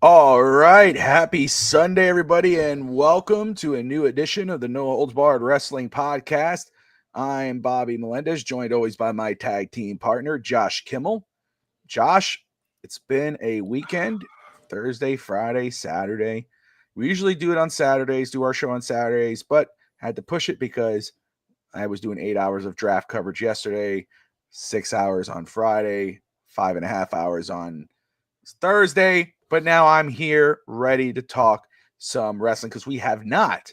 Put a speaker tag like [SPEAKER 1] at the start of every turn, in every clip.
[SPEAKER 1] All right. Happy Sunday, everybody, and welcome to a new edition of the No Holds Barred Wrestling Podcast. I'm Bobby Melendez, joined always by my tag team partner, Josh Kimmel. Josh, it's been a weekend, Thursday, Friday, Saturday. We usually do it on Saturdays, do our show on Saturdays, but had to push it because I was doing 8 hours of draft coverage yesterday, 6 hours on Friday, 5.5 hours on Thursday, but now I'm here ready to talk some wrestling because we have not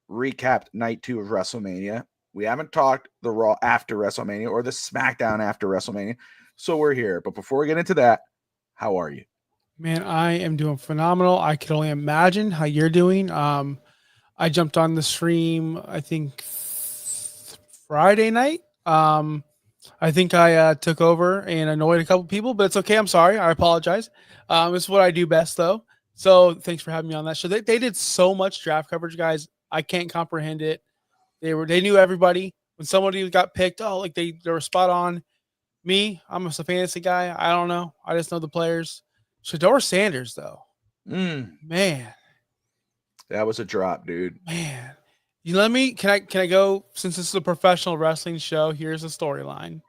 [SPEAKER 1] recapped night 2 of WrestleMania. We haven't talked the Raw after WrestleMania or the SmackDown after WrestleMania. So we're here. But before we get into that, how are you?
[SPEAKER 2] Man, I am doing phenomenal. I can only imagine how you're doing. I jumped on the stream, I think Friday night. I think I took over and annoyed a couple people, but it's okay. I'm sorry. I apologize. It's what I do best, though. So thanks for having me on that show. They did so much draft coverage, guys. I can't comprehend it. They knew everybody. When somebody got picked, they were spot on. Me, I'm just a fantasy guy. I don't know. I just know the players. Shador Sanders, though, man,
[SPEAKER 1] That was a drop, dude.
[SPEAKER 2] man. You let me? Can I go? Since this is a professional wrestling show, here's the storyline.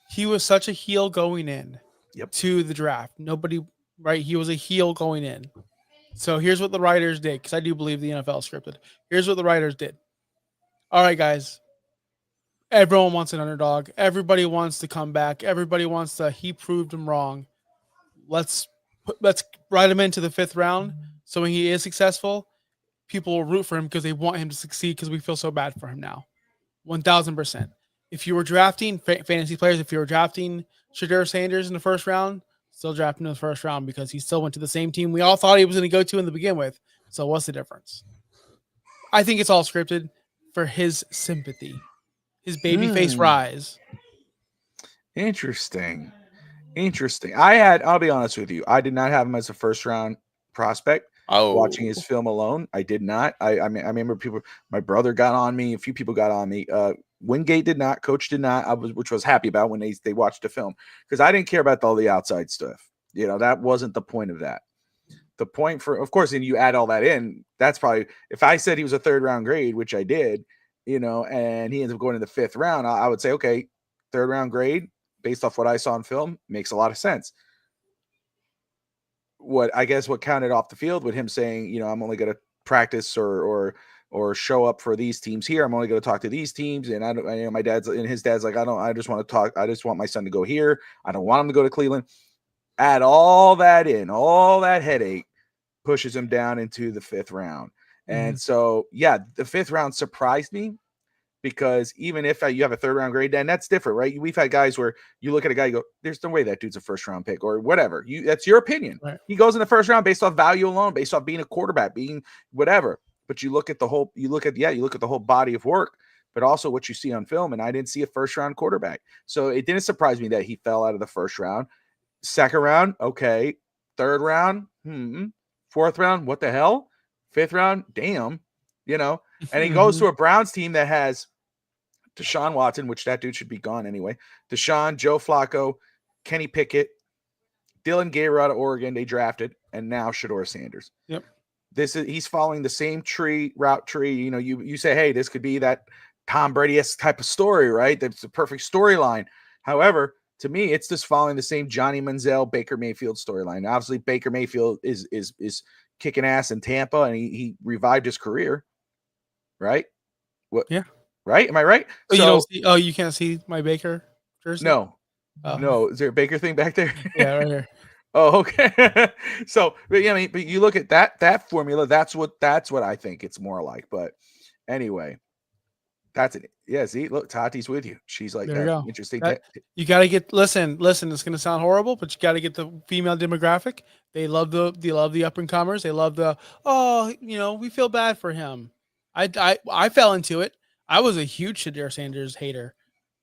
[SPEAKER 2] He was such a heel going in to the draft. Nobody, right? He was a heel going in. So here's what the writers did, because I do believe the NFL is scripted. Here's what the writers did. All right, guys. Everyone wants an underdog. Everybody wants to come back. Everybody wants to. He proved him wrong. Let's write him into the 5th round. So when he is successful, people will root for him because they want him to succeed because we feel so bad for him now. 1,000%. If you were drafting fantasy players, if you were drafting Shador Sanders in the 1st round, still draft him in the 1st round because he still went to the same team we all thought he was going to go to in the begin with. So what's the difference? I think it's all scripted for his sympathy, his babyface rise.
[SPEAKER 1] Interesting. I'll be honest with you. I did not have him as a 1st round prospect. Watching his film alone, I did not. I remember my brother got on me. A few people got on me. Wingate did not. Coach did not. Which was happy about when they watched the film, because I didn't care about all the outside stuff. That wasn't the point of that. The point of course, and you add all that in, that's probably, if I said he was a 3rd round grade, which I did, and he ends up going in the 5th round, I would say, okay, 3rd round grade based off what I saw in film makes a lot of sense. What counted off the field with him saying, I'm only going to practice or show up for these teams here. I'm only going to talk to these teams. And his dad's like, I just want to talk. I just want my son to go here. I don't want him to go to Cleveland. Add all that in, all that headache pushes him down into the 5th round. And so, yeah, the 5th round surprised me, because even if you have a 3rd round grade, then that's different, right? We've had guys where you look at a guy, you go, there's no way that dude's a 1st round pick or whatever. That's your opinion. Right. He goes in the 1st round based off value alone, based off being a quarterback, being whatever. But you look at the whole body of work, but also what you see on film. And I didn't see a 1st round quarterback. So it didn't surprise me that he fell out of the 1st round. 2nd round, okay. 3rd round, 4th round, what the hell? 5th round, damn. And he goes to a Browns team that has Deshaun Watson, which that dude should be gone anyway. Deshaun, Joe Flacco, Kenny Pickett, Dylan Gabriel out of Oregon, they drafted, and now Shador Sanders.
[SPEAKER 2] Yep.
[SPEAKER 1] He's following the same route tree. You say, hey, this could be that Tom Brady-esque type of story, right? That's the perfect storyline. However, to me, it's just following the same Johnny Manziel, Baker Mayfield storyline. Obviously, Baker Mayfield is kicking ass in Tampa, and he revived his career, right? What?
[SPEAKER 2] Yeah.
[SPEAKER 1] Right? Am I right?
[SPEAKER 2] So you can't see my Baker jersey?
[SPEAKER 1] No. No. Is there a Baker thing back there?
[SPEAKER 2] Yeah, right here.
[SPEAKER 1] Oh, okay. So, but you look at that formula. That's what I think it's more like. But anyway, that's it. Yeah. See, look, Tati's with you. She's like,
[SPEAKER 2] there
[SPEAKER 1] that's interesting.
[SPEAKER 2] You got to get listen. It's going to sound horrible, but you got to get the female demographic. They love the up and comers. They love we feel bad for him. I fell into it. I was a huge Shador Sanders hater.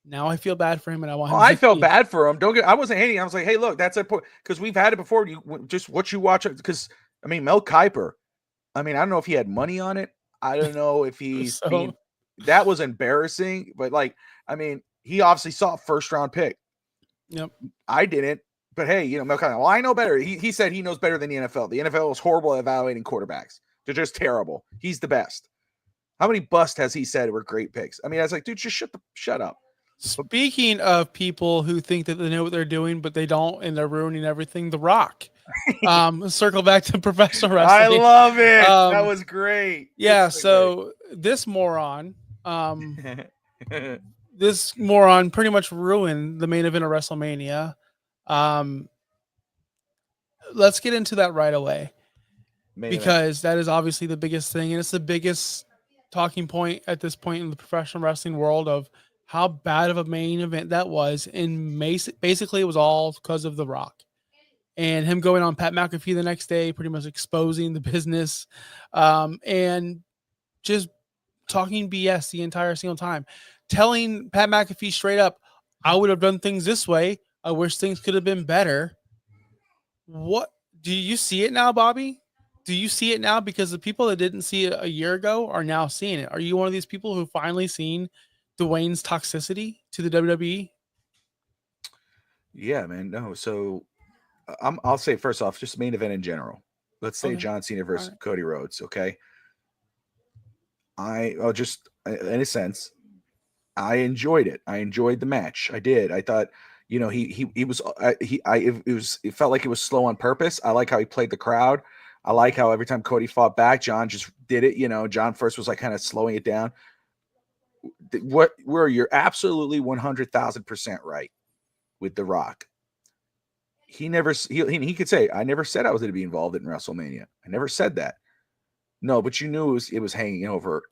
[SPEAKER 2] Now I feel bad for him, and I want him.
[SPEAKER 1] I felt bad for him. I wasn't hating. I was like, hey, look, that's a point, because we've had it before. What you watch, because Mel Kiper. I don't know if he had money on it. I don't know if he's that was embarrassing, but he obviously saw a 1st round pick.
[SPEAKER 2] Yep.
[SPEAKER 1] I didn't, But hey, you know, well, I know better. He said he knows better than the NFL. The NFL is horrible at evaluating quarterbacks. They're just terrible. He's the best. How many busts has he said were great picks? I mean, I was like, dude, just shut up.
[SPEAKER 2] Speaking of people who think that they know what they're doing, but they don't, and they're ruining everything, The Rock. Circle back to professional wrestling.
[SPEAKER 1] I love it. That was great.
[SPEAKER 2] Yeah. So this moron, pretty much ruined the main event of WrestleMania. Let's get into that right away, because that is obviously the biggest thing, and it's the biggest talking point at this point in the professional wrestling world of how bad of a main event that was. And basically it was all because of The Rock and him going on Pat McAfee the next day, pretty much exposing the business, and just talking BS the entire single time, telling Pat McAfee straight up, I would have done things this way. I wish things could have been better. What do you see it now, Bobby? Do you see it now? Because the people that didn't see it a year ago are now seeing it. Are you one of these people who finally seen Dwayne's toxicity to the WWE?
[SPEAKER 1] Yeah, man. No. So I'll say first off, just main event in general. Let's say John Cena versus Cody Rhodes. Okay. I'll just, in a sense, I enjoyed it. I enjoyed the match. I did. I thought, you know, it felt like it was slow on purpose. I like how he played the crowd. I like how every time Cody fought back, John just did it. You know, John first was like kind of slowing it down. Where you're absolutely 100,000% right with The Rock. He could say, I never said I was going to be involved in WrestleMania. I never said that. No, but you knew it was hanging over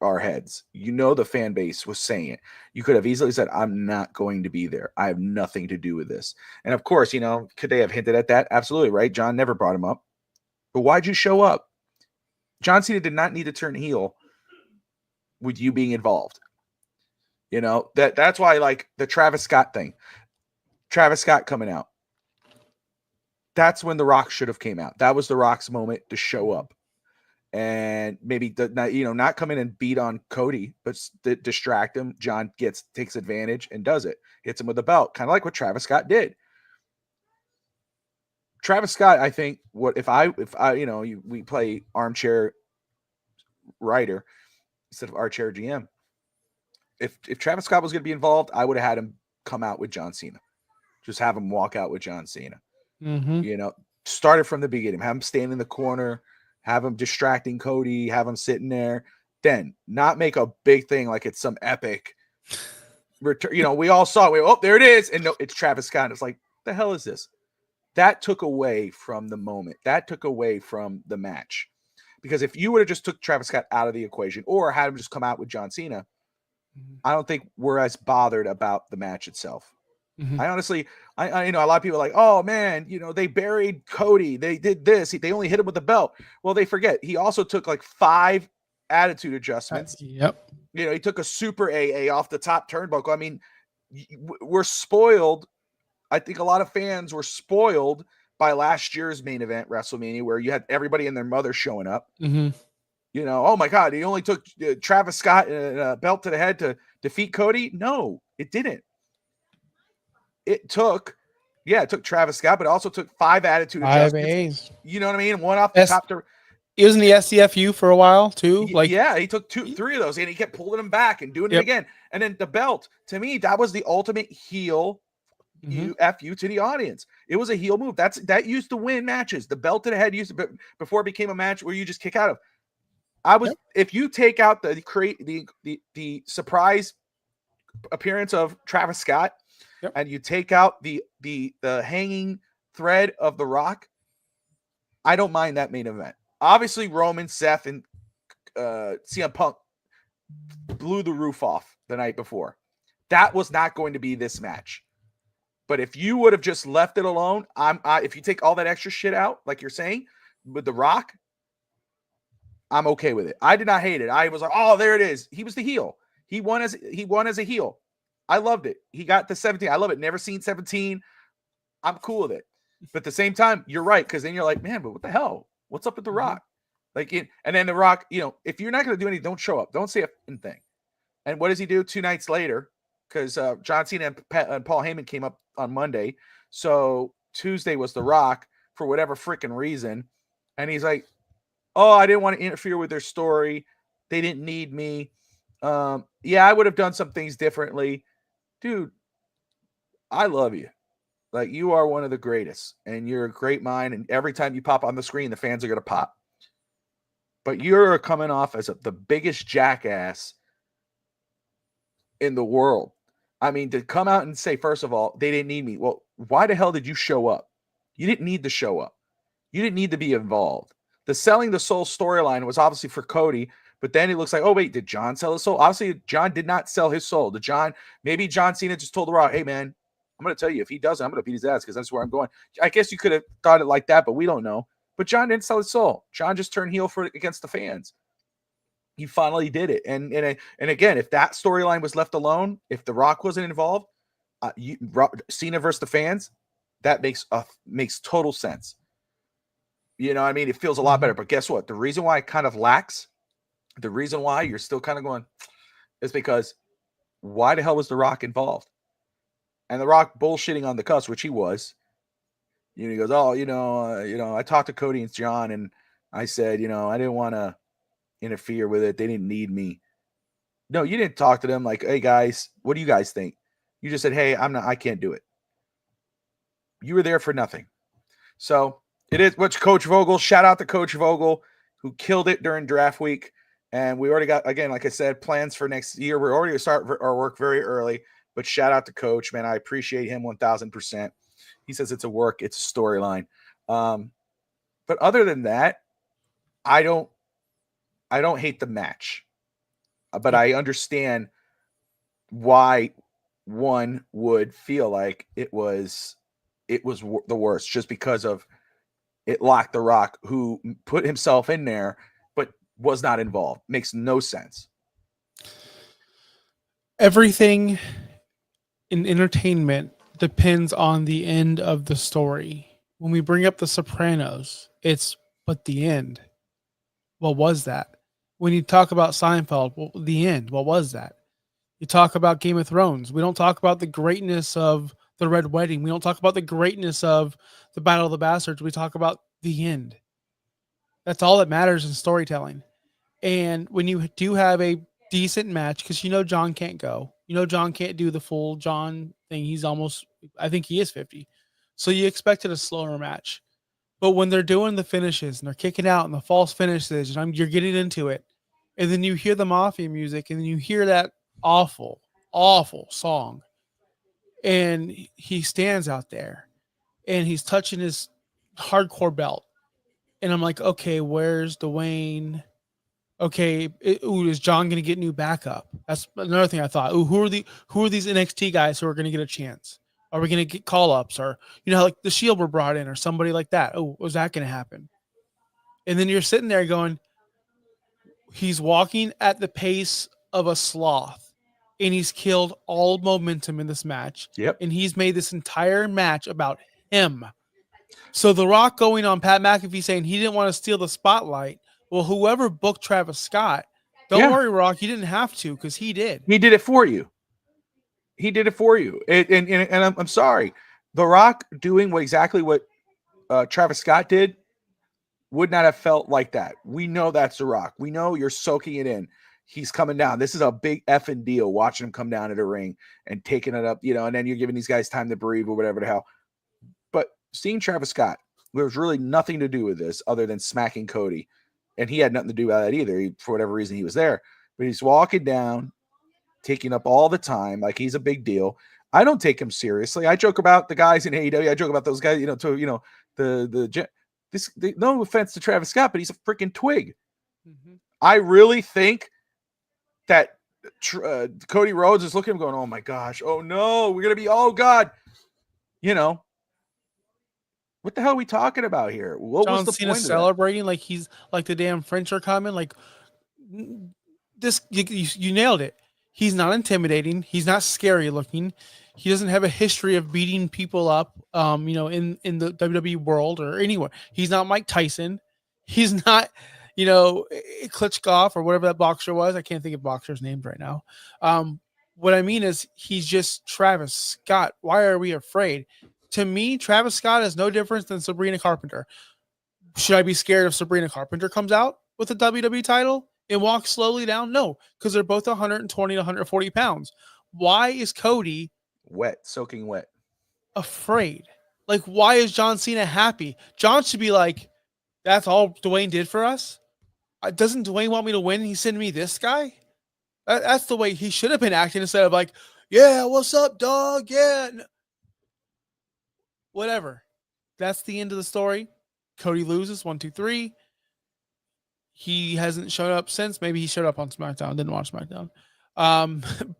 [SPEAKER 1] our heads. You know, the fan base was saying it. You could have easily said, I'm not going to be there. I have nothing to do with this. And of course, you know, could they have hinted at that? Absolutely, right? John never brought him up. But why'd you show up? John Cena did not need to turn heel with you being involved. You know, that's why, like, the Travis Scott thing. Travis Scott coming out. That's when The Rock should have came out. That was The Rock's moment to show up. And maybe not come in and beat on Cody, but distract him. John takes advantage and does it. Hits him with the belt, kind of like what Travis Scott did. Travis Scott, I think, we play armchair writer instead of armchair GM. If Travis Scott was going to be involved, I would have had him come out with John Cena. Just have him walk out with John Cena.
[SPEAKER 2] Mm-hmm.
[SPEAKER 1] You know, start it from the beginning. Have him stand in the corner. Have him distracting Cody. Have him sitting there. Then not make a big thing like it's some epic return. You know, we all saw it. There it is. And no, it's Travis Scott. It's like, the hell is this? That took away from the moment. That took away from the match. Because if you would have just took Travis Scott out of the equation or had him just come out with John Cena, I don't think we're as bothered about the match itself. Mm-hmm. I honestly, I a lot of people are like, oh man, you know, they buried Cody. They did this. They only hit him with the belt. Well, they forget he also took like 5 attitude adjustments.
[SPEAKER 2] Yep.
[SPEAKER 1] You know, he took a super AA off the top turnbuckle. I mean, we're spoiled. I think a lot of fans were spoiled by last year's main event, WrestleMania, where you had everybody and their mother showing up.
[SPEAKER 2] Mm-hmm.
[SPEAKER 1] You know, oh my God, he only took Travis Scott a belt to the head to defeat Cody. No, it didn't. It took Travis Scott, but it also took 5 attitude adjustments. You know what I mean? One off the top.
[SPEAKER 2] He was in the SCFU for a while too.
[SPEAKER 1] He took 3 of those, and he kept pulling them back and doing it again. And then the belt, to me, that was the ultimate heel. You to the audience. It was a heel move. That used to win matches. The belt to the head used to, before it became a match where you just kick out of. If you take out the surprise appearance of Travis Scott, and you take out the hanging thread of The Rock, I don't mind that main event. Obviously, Roman, Seth, and CM Punk blew the roof off the night before. That was not going to be this match. But if you would have just left it alone, if you take all that extra shit out, like you're saying, with The Rock, I'm okay with it. I did not hate it. I was like, oh, there it is. He was the heel. He won as a heel. I loved it. He got the 17. I love it. Never seen 17. I'm cool with it. But at the same time, you're right, because then you're like, man, but what the hell? What's up with The Rock? And then The Rock, you know, if you're not going to do anything, don't show up. Don't say a thing. And what does he do 2 nights later? Because John Cena and Paul Heyman came up on Monday So Tuesday was The Rock for whatever freaking reason. And he's like, oh, I didn't want to interfere with their story. They didn't need me. Yeah, I would have done some things differently. Dude, I love you. Like, you are one of the greatest, and you're a great mind. And every time you pop on the screen, the fans are going to pop. But you're coming off as the biggest jackass in the world. I mean, to come out and say, first of all, they didn't need me. Well, why the hell did you show up? You didn't need to show up. You didn't need to be involved. The selling the soul storyline was obviously for Cody, but then it looks like, oh, wait, did John sell his soul? Obviously, John did not sell his soul. Maybe John Cena just told The Rock, hey, man, I'm going to tell you, if he doesn't, I'm going to beat his ass because that's where I'm going. I guess you could have thought it like that, but we don't know. But John didn't sell his soul. John just turned heel against the fans. He finally did it. And again, if that storyline was left alone, if The Rock wasn't involved, Cena versus the fans, that makes total sense. You know what I mean? It feels a lot better. But guess what? The reason why it kind of lacks, the reason why you're still kind of going, is because why the hell was The Rock involved? And The Rock bullshitting on the cuss, which he was. You know, he goes, oh, I talked to Cody and John, and I said, I didn't want to interfere with it. They didn't need me. No, you didn't talk to them like, hey guys, what do you guys think? You just said, hey, I can't do it. You were there for nothing. So it is what's Coach Vogel. Shout out to Coach Vogel, who killed it during draft week. And we already got, again, like I said, plans for next year. We're already going to start our work very early, but shout out to Coach, man. I appreciate him 1000%. He says it's a work, it's a storyline. But other than that, I don't hate the match, but I understand why one would feel like it was the worst, just because of it locked The Rock, who put himself in there but was not involved. Makes no sense.
[SPEAKER 2] Everything in entertainment depends on the end of the story. When we bring up The Sopranos, it's but the end. What was that? When you talk about Seinfeld, well, the end. What was that? You talk about Game of Thrones. We don't talk about the greatness of the Red Wedding. We don't talk about the greatness of the Battle of the Bastards. We talk about the end. That's all that matters in storytelling. And when you do have a decent match, because John can't go. John can't do the full John thing. He's almost, I think he is 50. So you expected a slower match. But when they're doing the finishes and they're kicking out and the false finishes, and you're getting into it, and then you hear the Mafia music, and then you hear that awful, awful song, and he stands out there, and he's touching his hardcore belt, and I'm like, okay, where's Dwayne? Okay, is John going to get new backup? That's another thing I thought. Ooh, who are these NXT guys who are going to get a chance? Are we going to get call-ups, or like the Shield were brought in, or somebody like that? Oh, was that going to happen? And then you're sitting there going, he's walking at the pace of a sloth, and he's killed all momentum in this match.
[SPEAKER 1] Yep.
[SPEAKER 2] And he's made this entire match about him. So The Rock going on Pat McAfee saying he didn't want to steal the spotlight. Well, whoever booked Travis Scott, don't worry, Rock, you didn't have to, because he did.
[SPEAKER 1] He did it for you. And I'm sorry. The Rock doing exactly what Travis Scott did would not have felt like that. We know that's The Rock. We know you're soaking it in. He's coming down. This is a big effing deal, watching him come down to the ring and taking it up, and then you're giving these guys time to breathe or whatever the hell. But seeing Travis Scott, there was really nothing to do with this other than smacking Cody. And he had nothing to do with that either. For whatever reason, he was there. But he's walking down, taking up all the time, like he's a big deal. I don't take him seriously. I joke about the guys in AEW. I joke about those guys, no offense to Travis Scott, but he's a freaking twig. Mm-hmm. I really think that Cody Rhodes is looking at him going, oh my gosh, oh no, we're going to be, oh God. What the hell are we talking about here? What
[SPEAKER 2] John
[SPEAKER 1] was the
[SPEAKER 2] Cena
[SPEAKER 1] point
[SPEAKER 2] celebrating like he's like the damn French are coming? Like this, you nailed it. He's not intimidating. He's not scary looking. He doesn't have a history of beating people up, in the WWE world or anywhere. He's not Mike Tyson. He's not, Klitschko or whatever that boxer was. I can't think of boxers' names right now. What I mean is he's just Travis Scott. Why are we afraid? To me, Travis Scott is no different than Sabrina Carpenter. Should I be scared if Sabrina Carpenter comes out with a WWE title and walks slowly down? No, because they're both 120 to 140 pounds. Why is Cody
[SPEAKER 1] soaking wet,
[SPEAKER 2] afraid? Like, why is John Cena happy? John should be like, that's all Dwayne did for us? Doesn't Dwayne want me to win? He sent me this guy? That's the way he should have been acting instead of like, yeah, what's up, dog? Yeah. Whatever. That's the end of the story. Cody loses 1, 2, 3. He hasn't shown up since. Maybe he showed up on SmackDown. Didn't watch SmackDown.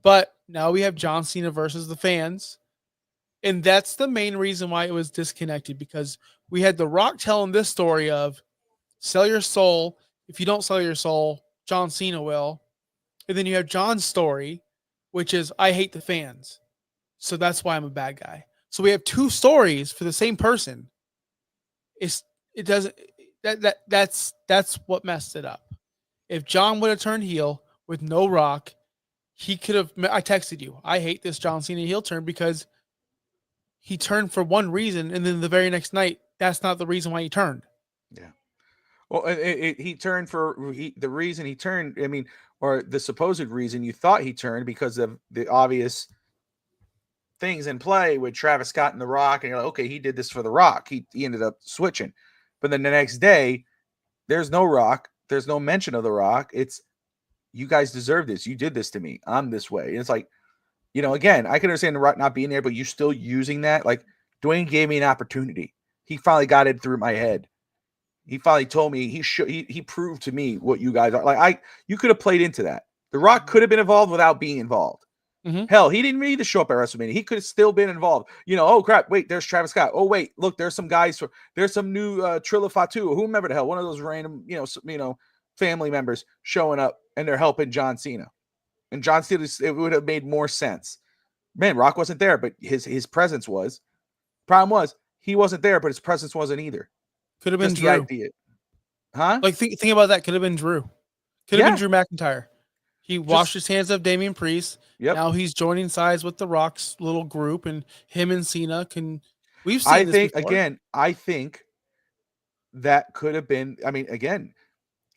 [SPEAKER 2] But now we have John Cena versus the fans. And that's the main reason why it was disconnected, because we had The Rock telling this story of sell your soul. If you don't sell your soul, John Cena will. And then you have John's story, which is I hate the fans. So that's why I'm a bad guy. So we have two stories for the same person. That's what messed it up. If John would have turned heel with no Rock, he could have. I texted you, I hate this John Cena heel turn because he turned for one reason, and then the very next night, that's not the reason why he turned.
[SPEAKER 1] Yeah. Well, he turned for the reason he turned. I mean, or the supposed reason you thought he turned because of the obvious things in play with Travis Scott and The Rock, and you're like, okay, he did this for The Rock. He ended up switching, but then the next day, there's no Rock. There's no mention of The Rock. It's you guys deserve this. You did this to me. I'm this way. And it's like, again, I can understand The Rock not being there, but you still using that. Like Dwayne gave me an opportunity. He finally got it through my head. He finally told me he proved to me what you guys are. Like you could have played into that. The Rock could have been involved without being involved. Mm-hmm. Hell, he didn't need to show up at WrestleMania. He could have still been involved. Oh crap! Wait, there's Travis Scott. Oh wait, look, there's some guys. There's some new Trilla Fatu. Whomever the hell, one of those random, family members showing up and they're helping John Cena. And John Cena, it would have made more sense. Man, Rock wasn't there, but his presence was. Problem was he wasn't there, but his presence wasn't either.
[SPEAKER 2] Could have been Drew.
[SPEAKER 1] Idea. Huh?
[SPEAKER 2] Like think about that. Could have been Drew. Could have been Drew McIntyre. He washed his hands of Damian Priest. Yep. Now he's joining sides with the Rock's little group, and him and Cena can. We've seen this before.
[SPEAKER 1] Again. I think that could have been. I mean, again,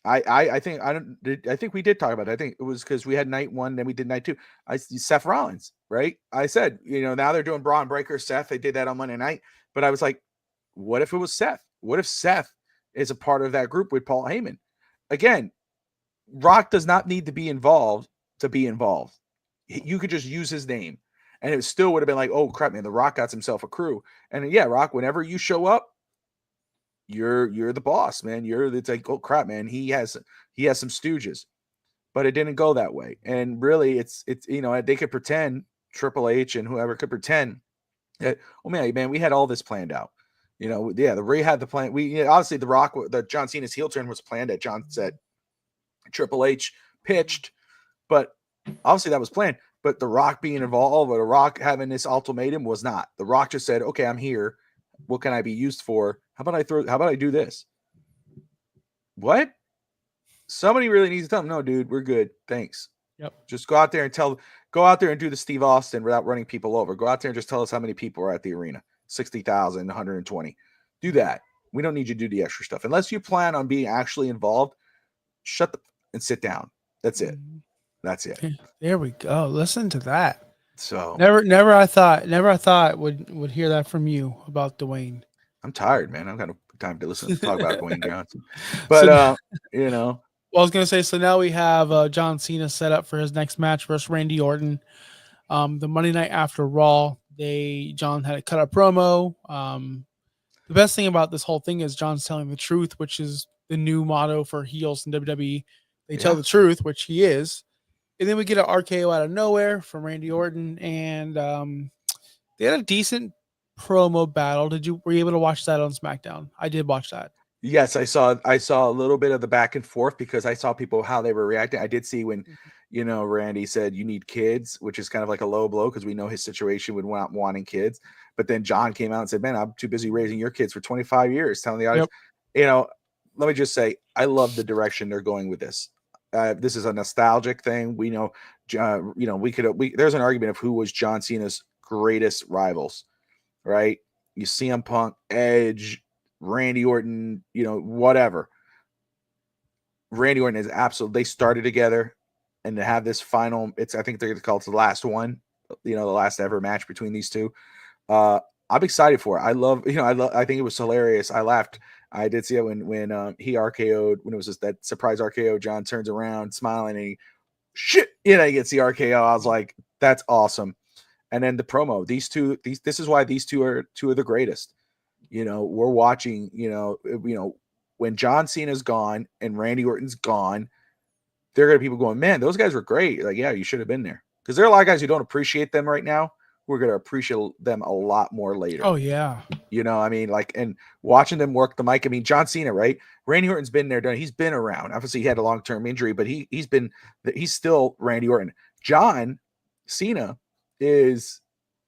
[SPEAKER 1] I think we did talk about it. I think it was because we had night one, then we did night two. Seth Rollins, right? I said, now they're doing Braun Breaker, Seth. They did that on Monday night, but I was like, what if it was Seth? What if Seth is a part of that group with Paul Heyman? Again, Rock does not need to be involved to be involved. You could just use his name, and it still would have been like, oh crap, man, The Rock got himself a crew. And yeah, Rock, whenever you show up, you're the boss, man. It's like, oh crap, man, he has some stooges, but it didn't go that way. And really, it's they could pretend, Triple H and whoever could pretend that, oh man, we had all this planned out. The Ray had the plan. Obviously The Rock, the John Cena's heel turn was planned, that John said Triple H pitched, but obviously that was planned. But The Rock being involved, or The Rock having this ultimatum was not. The Rock just said, okay, I'm here. What can I be used for? How about I do this? What? Somebody really needs to tell them, no, dude, we're good. Thanks.
[SPEAKER 2] Yep.
[SPEAKER 1] Just go out there and do the Steve Austin without running people over. Go out there and just tell us how many people are at the arena. 60,000, 120. Do that. We don't need you to do the extra stuff. Unless you plan on being actually involved, shut the and sit down. That's it. That's it.
[SPEAKER 2] There we go. Listen to that.
[SPEAKER 1] So
[SPEAKER 2] never I thought would hear that from you about Dwayne.
[SPEAKER 1] I'm tired, man. I've got no time to listen to talk about Dwayne Johnson. But
[SPEAKER 2] Well, I was gonna say, so now we have John Cena set up for his next match versus Randy Orton. The Monday night after Raw, John had to cut a promo. The best thing about this whole thing is John's telling the truth, which is the new motto for heels in WWE. They tell the truth, which he is. And then we get an RKO out of nowhere from Randy Orton, and they had a decent promo battle. Were you able to watch that on SmackDown? I did watch that.
[SPEAKER 1] Yes, I saw a little bit of the back and forth because I saw people how they were reacting. I did see when Randy said you need kids, which is kind of like a low blow because we know his situation with not wanting kids. But then John came out and said, "Man, I'm too busy raising your kids for 25 years." Telling the audience, let me just say, I love the direction they're going with this. This is a nostalgic thing. We know, there's an argument of who was John Cena's greatest rivals, right? you CM Punk, Edge, Randy Orton, whatever. Randy Orton is absolutely. They started together, and to have this final, I think they're going to call it the last one. The last ever match between these two. I'm excited for it. I love. I think it was hilarious. I laughed. I did see it when he RKO'd, when it was just that surprise RKO. John turns around, smiling, and he gets the RKO. I was like, that's awesome. And then the promo. This is why these two are two of the greatest. We're watching. When John Cena's gone and Randy Orton's gone, there are going to be people going, man, those guys were great. Like, yeah, you should have been there. Because there are a lot of guys who don't appreciate them right now. We're going to appreciate them a lot more later.
[SPEAKER 2] Oh, yeah.
[SPEAKER 1] And watching them work the mic. I mean, John Cena, right? Randy Orton's been there, he's been around. Obviously, he had a long-term injury, but he's still Randy Orton. John Cena is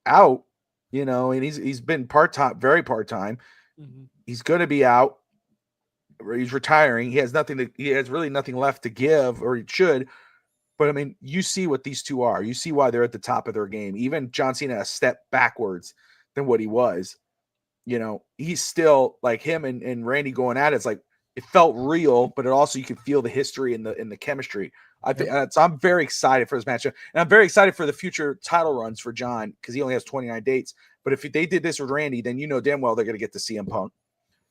[SPEAKER 1] out, and he's been part-time, very part-time. Mm-hmm. He's going to be out. He's retiring. He has really nothing left to give, or he should. But I mean, you see what these two are. You see why they're at the top of their game. Even John Cena a step backwards than what he was. He's still like him and Randy going at it. It's like it felt real, but it also you can feel the history and the chemistry. I think so. I'm very excited for this matchup, and I'm very excited for the future title runs for John because he only has 29 dates. But if they did this with Randy, then damn well they're going to get to CM Punk.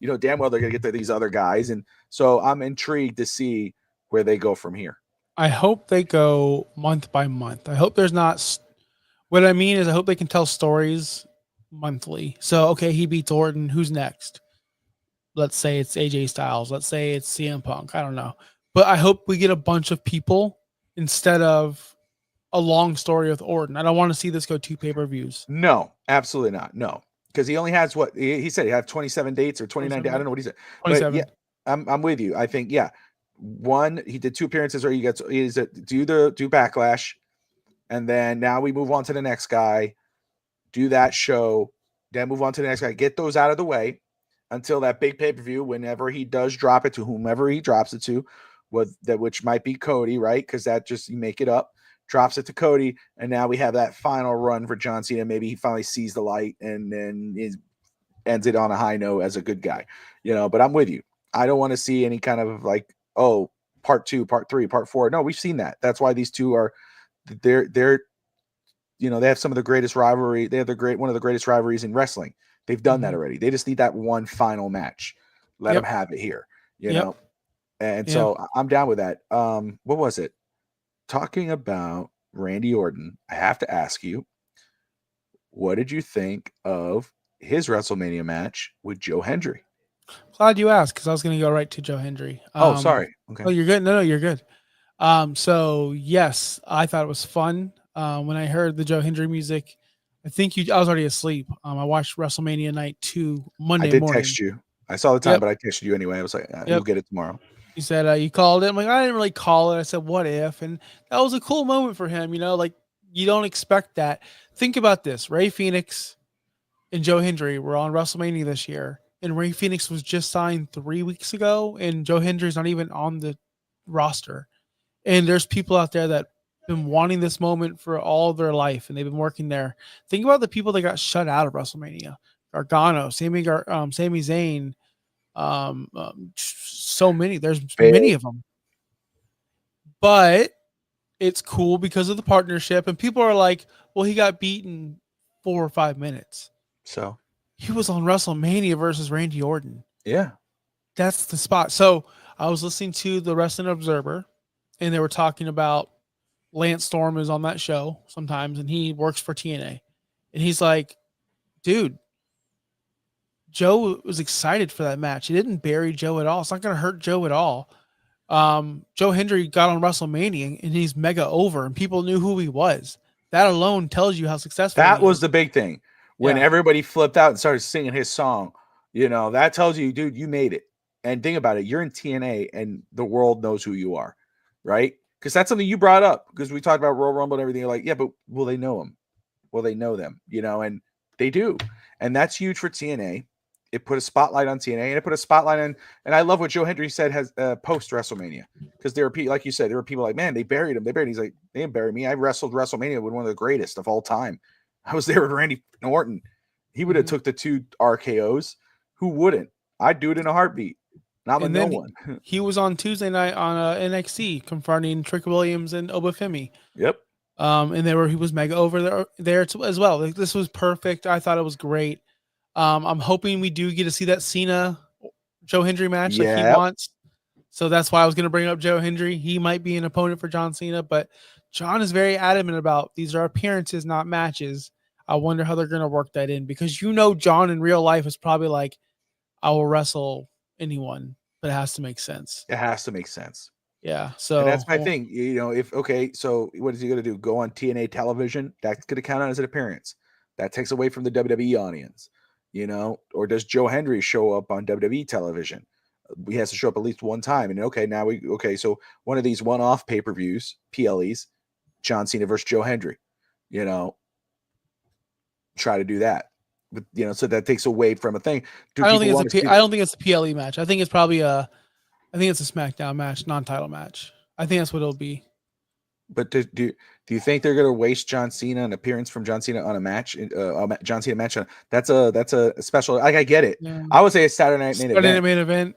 [SPEAKER 1] Damn well they're going to get to these other guys, and so I'm intrigued to see where they go from here.
[SPEAKER 2] I hope they go month by month. I hope there's not. What I mean is, I hope they can tell stories monthly. So, okay, he beats Orton. Who's next? Let's say it's AJ Styles. Let's say it's CM Punk. I don't know. But I hope we get a bunch of people instead of a long story with Orton. I don't want to see this go 2 pay-per-views.
[SPEAKER 1] No, absolutely not. No. Because he only has what he said. He had 27 dates or 29 dates. I don't know what he said.
[SPEAKER 2] 27.
[SPEAKER 1] But yeah, I'm with you. I think, yeah. One, he did 2 appearances where he do Backlash. And then now we move on to the next guy, do that show, then move on to the next guy, get those out of the way until that big pay-per-view, whenever he does drop it to whomever he drops it to, which might be Cody, right? Because that just, you make it up. Drops it to Cody, and now we have that final run for John Cena. Maybe he finally sees the light and then ends it on a high note as a good guy, But I'm with you. I don't want to see any kind of like, oh, part 2, part 3, part 4. No, we've seen that. That's why these two are, they're they have some of the greatest rivalry. They have one of the greatest rivalries in wrestling. They've done that already. They just need that one final match. Let them have it here, know. And so I'm down with that. What was it? Talking about Randy Orton, I have to ask you, what did you think of his WrestleMania match with Joe Hendry?
[SPEAKER 2] Glad you asked, because I was going to go right to Joe Hendry.
[SPEAKER 1] Sorry. Okay.
[SPEAKER 2] Oh, you're good. No, you're good. So yes, I thought it was fun. When I heard the Joe Hendry music, I was already asleep. I watched WrestleMania Night 2 Monday morning. I did
[SPEAKER 1] text you. I saw the time, but I texted you anyway. I was like, we'll get it tomorrow.
[SPEAKER 2] You said you called it. I'm like, I didn't really call it. I said, what if? And that was a cool moment for him. Like you don't expect that. Think about this. Ray Phoenix and Joe Hendry were on WrestleMania this year. And Ray Phoenix was just signed 3 weeks ago. And Joe Hendry's not even on the roster. And there's people out there that have been wanting this moment for all of their life. And they've been working there. Think about the people that got shut out of WrestleMania. Gargano, Sami Zayn, so many. There's many of them. But it's cool because of the partnership. And people are like, well, he got beaten 4 or 5 minutes.
[SPEAKER 1] So
[SPEAKER 2] he was on WrestleMania versus Randy Orton.
[SPEAKER 1] Yeah.
[SPEAKER 2] That's the spot. So I was listening to the Wrestling Observer, and they were talking about Lance Storm is on that show sometimes, and he works for TNA. And he's like, dude, Joe was excited for that match. He didn't bury Joe at all. It's not going to hurt Joe at all. Joe Hendry got on WrestleMania, and he's mega over, and people knew who he was. That alone tells you how successful
[SPEAKER 1] that was. The big thing. When everybody flipped out and started singing his song, that tells you, dude, you made it. And think about it. You're in TNA, and the world knows who you are, right? Because that's something you brought up, because we talked about Royal Rumble and everything. You're like, yeah, but will they know him? Will they know them? And they do. And that's huge for TNA. It put a spotlight on TNA, and it put a spotlight on, and I love what Joe Hendry said has post WrestleMania, because there were people, like you said, there were people like, man, they buried him. He's like, they didn't bury me. I wrestled WrestleMania with one of the greatest of all time. I was there with Randy Orton, He would have took the 2 RKOs. Who wouldn't? I'd do it in a heartbeat. Not with no one.
[SPEAKER 2] He was on Tuesday night on NXT confronting Trick Williams and Obafemi.
[SPEAKER 1] Yep.
[SPEAKER 2] And he was mega over there as well. Like, this was perfect. I thought it was great. I'm hoping we do get to see that Cena Joe Hendry match like he wants. So that's why I was going to bring up Joe Hendry. He might be an opponent for John Cena, but John is very adamant about these are appearances, not matches. I wonder how they're going to work that in, because John in real life is probably like, I will wrestle anyone, but it has to make sense.
[SPEAKER 1] It has to make sense.
[SPEAKER 2] Yeah. So
[SPEAKER 1] and that's my thing. So what is he going to do? Go on TNA television? That's going to count as an appearance. That takes away from the WWE audience, or does Joe Hendry show up on WWE television? He has to show up at least one time. And so one of these one-off pay-per-views, PLEs, John Cena versus Joe Hendry, try to do that. But, so that takes away from a thing.
[SPEAKER 2] I don't think it's a PLE match. I think it's probably a SmackDown match, non-title match. I think that's what it'll be.
[SPEAKER 1] But do you think they're going to waste John Cena, an appearance from John Cena on a match, John Cena match? That's a special. Like, I get it.
[SPEAKER 2] Yeah.
[SPEAKER 1] I would say a Saturday night main event.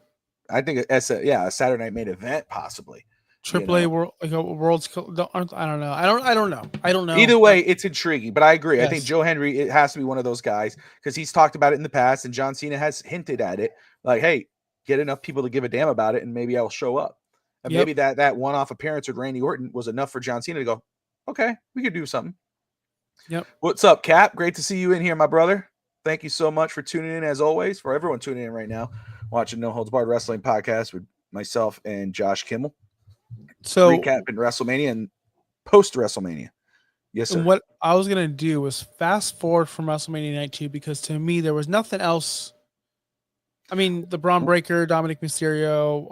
[SPEAKER 2] I
[SPEAKER 1] think a Saturday night main event possibly.
[SPEAKER 2] AAA World, like a World's. I don't know. I don't know.
[SPEAKER 1] Either way, it's intriguing. But I agree.
[SPEAKER 2] Yes.
[SPEAKER 1] I think Joe Hendry, it has to be one of those guys, because he's talked about it in the past, and John Cena has hinted at it. Like, hey, get enough people to give a damn about it, and maybe I'll show up. And maybe that one-off appearance with Randy Orton was enough for John Cena to go, okay, we could do something.
[SPEAKER 2] Yep.
[SPEAKER 1] What's up, Cap? Great to see you in here, my brother. Thank you so much for tuning in, as always. For everyone tuning in right now, watching No Holds Barred Wrestling Podcast with myself and Josh Kimmel.
[SPEAKER 2] So
[SPEAKER 1] recapping WrestleMania and post WrestleMania. Yes, sir.
[SPEAKER 2] What I was gonna do was fast forward from WrestleMania Night 2, because to me there was nothing else. I mean, the Braun Breaker, Dominic Mysterio,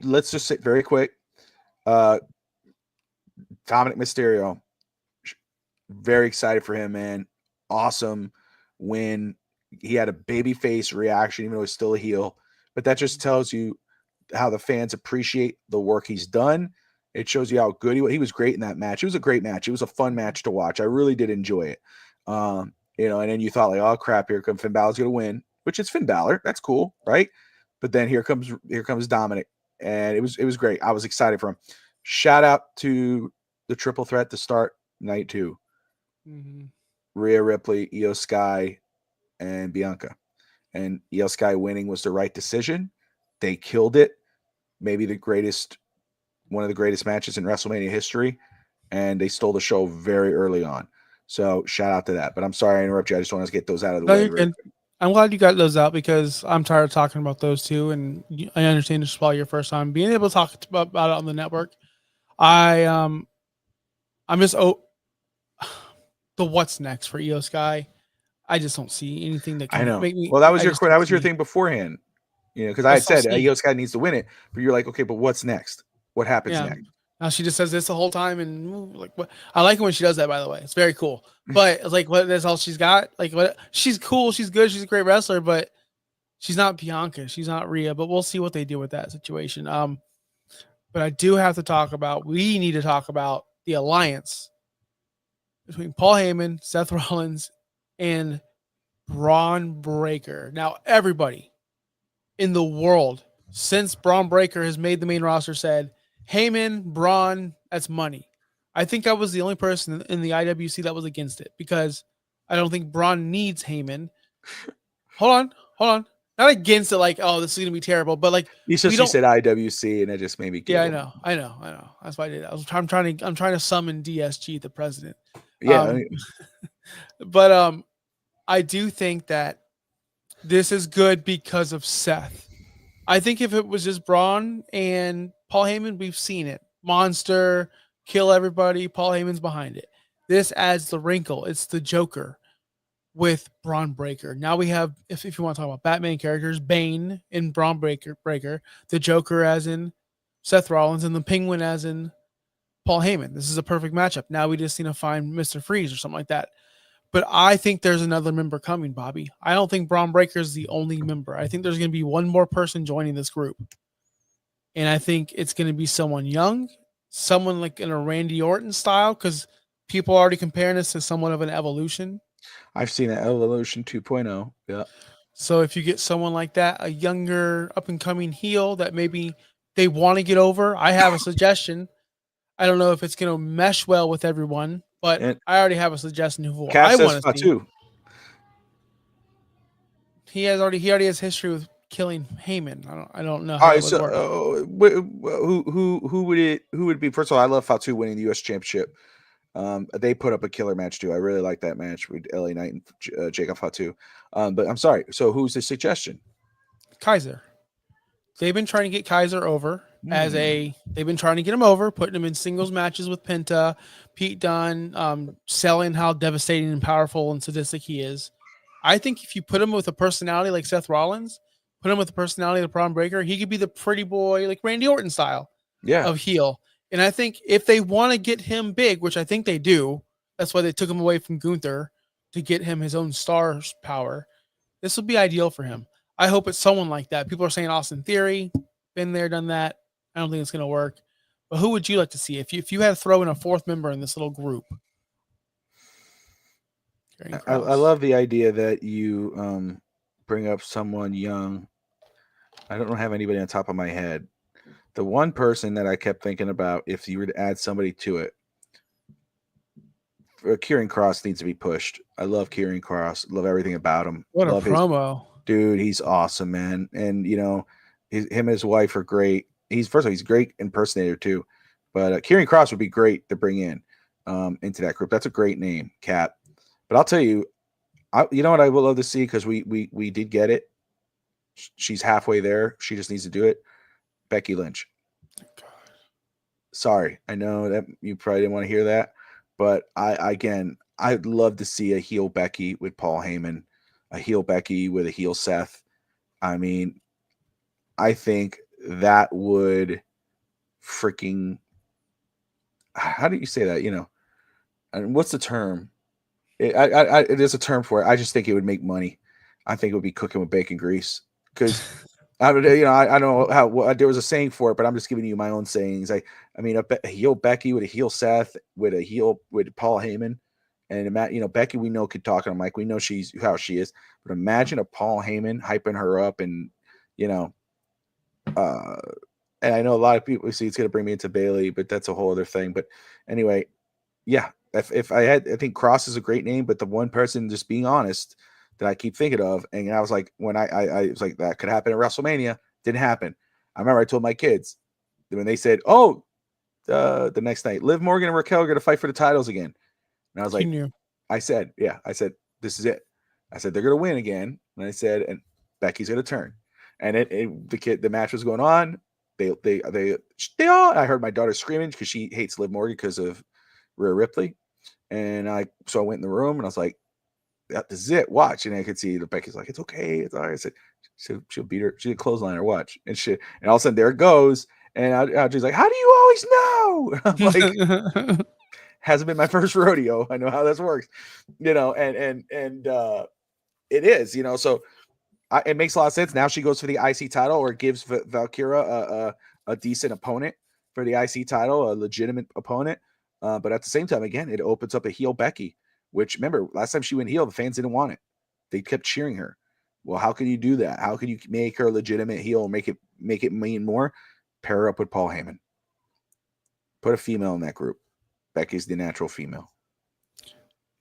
[SPEAKER 1] let's just say very quick. Dominic Mysterio, very excited for him, man. Awesome win. He had a babyface reaction, even though he's still a heel. But that just tells you how the fans appreciate the work he's done. It shows you how good he was great in that match. It was a great match. It was a fun match to watch. I really did enjoy it. And then you thought, like, oh crap, here comes Finn Balor's gonna win, which is Finn Balor. That's cool, right? But then here comes Dominic, and it was great. I was excited for him. Shout out to the triple threat to start night 2.
[SPEAKER 2] Mm-hmm.
[SPEAKER 1] Rhea Ripley, Io Sky, and Bianca. And Io Sky winning was the right decision. They killed it. Maybe one of the greatest matches in WrestleMania history. And they stole the show very early on. So shout out to that. But I'm sorry I interrupt you. I just want to get those out of the way.
[SPEAKER 2] I'm glad you got those out, because I'm tired of talking about those two. And I understand this is probably your first time being able to talk about it on the network. I'm just the what's next for Io Sky. I just don't see anything that can make me.
[SPEAKER 1] Well, that was your thing beforehand, because I had said Io Sky needs to win it, but you're like, okay, but what's next? What happens next?
[SPEAKER 2] Now she just says this the whole time, and like, what? I like it when she does that. By the way, it's very cool. But it's like, what? That's all she's got. Like, what? She's cool. She's good. She's a great wrestler, but she's not Bianca. She's not Rhea. But we'll see what they do with that situation. But I do have to talk about. We need to talk about the alliance between Paul Heyman, Seth Rollins, and Braun Breaker. Now, everybody in the world since Braun Breaker has made the main roster said, Heyman, Braun, that's money. I think I was the only person in the IWC that was against it, because I don't think Braun needs Heyman. Hold on. Not against it, like, oh, this is gonna be terrible, but like
[SPEAKER 1] you said IWC, and it just made me giggle.
[SPEAKER 2] Yeah, I know. That's why I did it. I'm trying to summon DSG, the president.
[SPEAKER 1] Yeah.
[SPEAKER 2] But I do think that this is good because of Seth. I think if it was just Braun and Paul Heyman, we've seen it. Monster, kill everybody. Paul Heyman's behind it. This adds the wrinkle. It's the Joker with Braun Breaker. Now we have, if you want to talk about Batman characters, Bane in Braun Breaker, the Joker as in Seth Rollins, and the Penguin as in Paul Heyman. This is a perfect matchup. Now we just need to find Mr. Freeze or something like that. But I think there's another member coming, Bobby. I don't think Braun Breaker is the only member. I think there's going to be one more person joining this group. And I think it's going to be someone young, someone like in a Randy Orton style, because people are already comparing this to somewhat of an evolution.
[SPEAKER 1] I've seen it. Evolution 2.0. Yeah.
[SPEAKER 2] So if you get someone like that, a younger up and coming heel that maybe they want to get over, I have a suggestion. I don't know if it's going to mesh well with everyone, but
[SPEAKER 1] And
[SPEAKER 2] I already have a suggestion who
[SPEAKER 1] Cap
[SPEAKER 2] I
[SPEAKER 1] says
[SPEAKER 2] want to see.
[SPEAKER 1] Fatu.
[SPEAKER 2] He already has history with killing Heyman. I don't know
[SPEAKER 1] All
[SPEAKER 2] how
[SPEAKER 1] right,
[SPEAKER 2] that would
[SPEAKER 1] so
[SPEAKER 2] work.
[SPEAKER 1] who would it be? First of all, I love Fatu winning the U.S. Championship. They put up a killer match too. I really like that match with LA Knight and Jacob Fatu. But I'm sorry. So who's the suggestion?
[SPEAKER 2] Kaiser. They've been trying to get Kaiser over
[SPEAKER 1] Hmm.
[SPEAKER 2] they've been trying to get him over, putting him in singles matches with Penta, Pete Dunne, selling how devastating and powerful and sadistic he is. I think if you put him with a personality like Seth Rollins, put him with the personality of the Braun Breaker, he could be the pretty boy, like Randy Orton style
[SPEAKER 1] Yeah.
[SPEAKER 2] of heel. And I think if they want to get him big, which I think they do, that's why they took him away from Gunther to get him his own star power. This would be ideal for him. I hope it's someone like that. People are saying Austin Theory, been there, done that. I don't think it's going to work. But who would you like to see if you had to throw in a fourth member in this little group?
[SPEAKER 1] I love the idea that you bring up someone young. I don't have anybody on top of my head. The one person that I kept thinking about, if you were to add somebody to it, Kieran Cross needs to be pushed. I love Kieran Cross. Love everything about him.
[SPEAKER 2] What a
[SPEAKER 1] Love his
[SPEAKER 2] promo.
[SPEAKER 1] dude. He's awesome, man. And him and his wife are great. He's first of all, he's a great impersonator too. But Kieran Cross would be great to bring in into that group. That's a great name, Cap. But I'll tell you, you know what I would love to see, because we did get it. She's halfway there. She just needs to do it. Becky Lynch. Sorry, I know that you probably didn't want to hear that, but I'd love to see a heel Becky with Paul Heyman, a heel Becky with a heel Seth. I mean, I think that would freaking, how do you say that? And what's the term? It is a term for it. I just think it would make money. I think it would be cooking with bacon grease, because I don't know how there was a saying for it, but I'm just giving you my own sayings. I mean, a heel Becky with a heel Seth with a heel with Paul Heyman, and Becky we know could talk on a mic. We know she's how she is, but imagine a Paul Heyman hyping her up, and you know, and I know a lot of people see it's going to bring me into Bailey, but that's a whole other thing. But anyway, yeah, if I think Cross is a great name, but the one person, just being honest, that I keep thinking of, and I was like, when I was like, that could happen at WrestleMania, didn't happen. I remember I told my kids when they said, "Oh, the next night, Liv Morgan and Raquel are going to fight for the titles again," and I was
[SPEAKER 2] You
[SPEAKER 1] like,
[SPEAKER 2] knew.
[SPEAKER 1] I said, this is it. I said they're going to win again, and I said, and Becky's going to turn, and the match was going on. They all. I heard my daughter screaming because she hates Liv Morgan because of Rhea Ripley. And I went in the room and I was like, this is it. Watch. And I could see the Becky's like, it's okay. It's all right. I said, she'll beat her. She'll clothesline her. Watch. And shit. And all of a sudden there it goes. And she's like, how do you always know? I'm like, hasn't been my first rodeo. I know how this works, and it is, so it makes a lot of sense. Now she goes for the IC title, or gives Valkyra a decent opponent for the IC title, a legitimate opponent. But at the same time, again, it opens up a heel Becky, which, remember, last time she went heel, the fans didn't want it. They kept cheering her. Well, how can you do that? How can you make her a legitimate heel and make it mean more? Pair her up with Paul Heyman. Put a female in that group. Becky's the natural female.